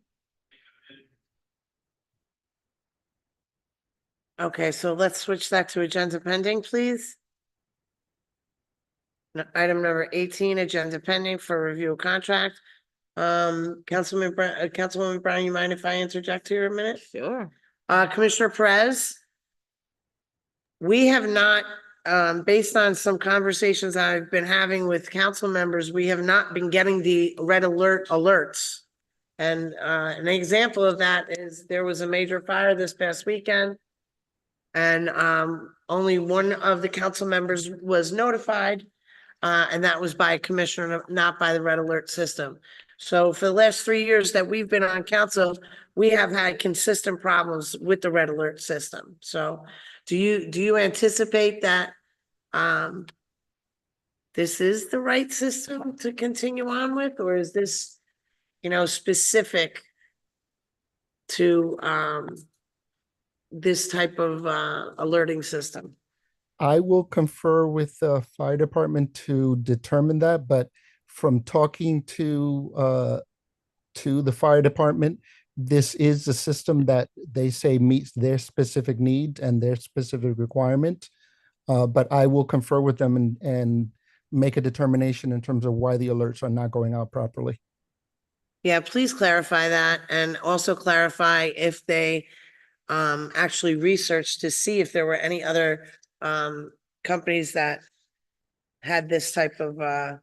Okay, so let's switch that to agenda pending, please. Item number 18, agenda pending for review of contract. Councilwoman Brown, you mind if I interject here a minute? Sure. Commissioner Perez, we have not, based on some conversations I've been having with council members, we have not been getting the red alert alerts. And an example of that is there was a major fire this past weekend. And only one of the council members was notified, and that was by a commissioner, not by the red alert system. So for the last 3 years that we've been on council, we have had consistent problems with the red alert system. So do you anticipate that this is the right system to continue on with, or is this, specific to this type of alerting system? I will confer with the fire department to determine that, but from talking to the fire department, this is a system that they say meets their specific needs and their specific requirement. But I will confer with them and make a determination in terms of why the alerts are not going out properly. Yeah, please clarify that, and also clarify if they actually researched to see if there were any other companies that had this type of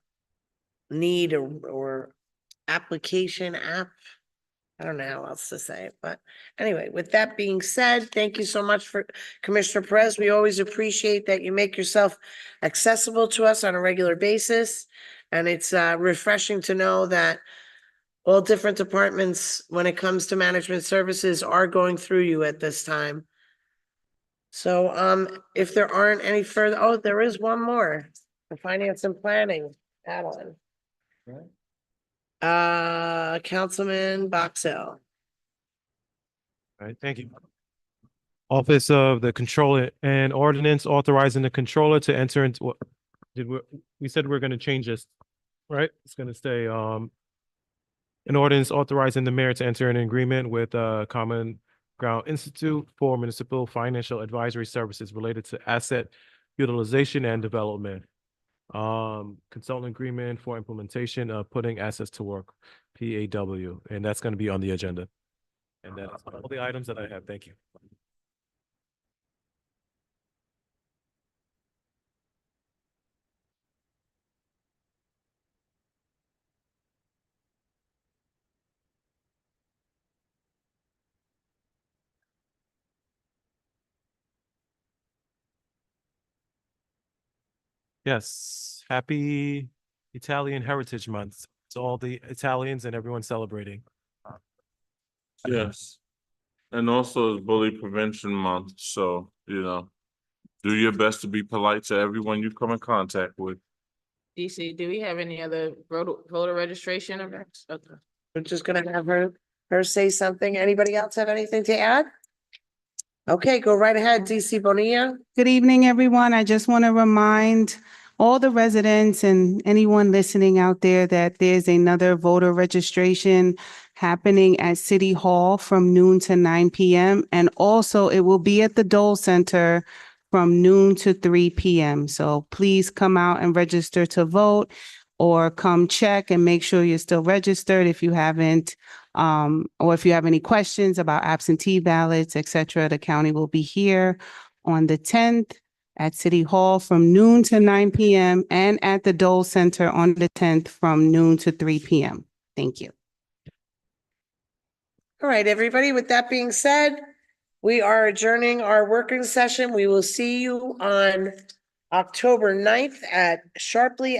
need or application app. I don't know how else to say it, but anyway, with that being said, thank you so much for Commissioner Perez. We always appreciate that you make yourself accessible to us on a regular basis. And it's refreshing to know that all different departments, when it comes to management services, are going through you at this time. So if there aren't any further, oh, there is one more, the finance and planning add-on. Councilman Boxell. All right, thank you. Office of the Controller and Ordinance authorizing the controller to enter into what we said we're gonna change this, right? It's gonna stay an ordinance authorizing the mayor to enter an agreement with Common Ground Institute for municipal financial advisory services related to asset utilization and development. Consultant agreement for implementation of putting assets to work, PAW, and that's going to be on the agenda. And that's all the items that I have. Thank you. Yes, happy Italian Heritage Month to all the Italians and everyone celebrating. Yes. And also it's Bully Prevention Month, so, do your best to be polite to everyone you come in contact with. DC, do we have any other voter registration events? Okay. We're just gonna have her say something. Anybody else have anything to add? Okay, go right ahead, DC Bonilla. Good evening, everyone. I just want to remind all the residents and anyone listening out there that there's another voter registration happening at City Hall from noon to 9 p.m. And also it will be at the Dole Center from noon to 3 p.m. So please come out and register to vote or come check and make sure you're still registered if you haven't. Or if you have any questions about absentee ballots, et cetera, the county will be here on the 10th at City Hall from noon to 9 p.m. and at the Dole Center on the 10th from noon to 3 p.m. Thank you. All right, everybody, with that being said, we are adjourning our working session. We will see you on October 9th at sharply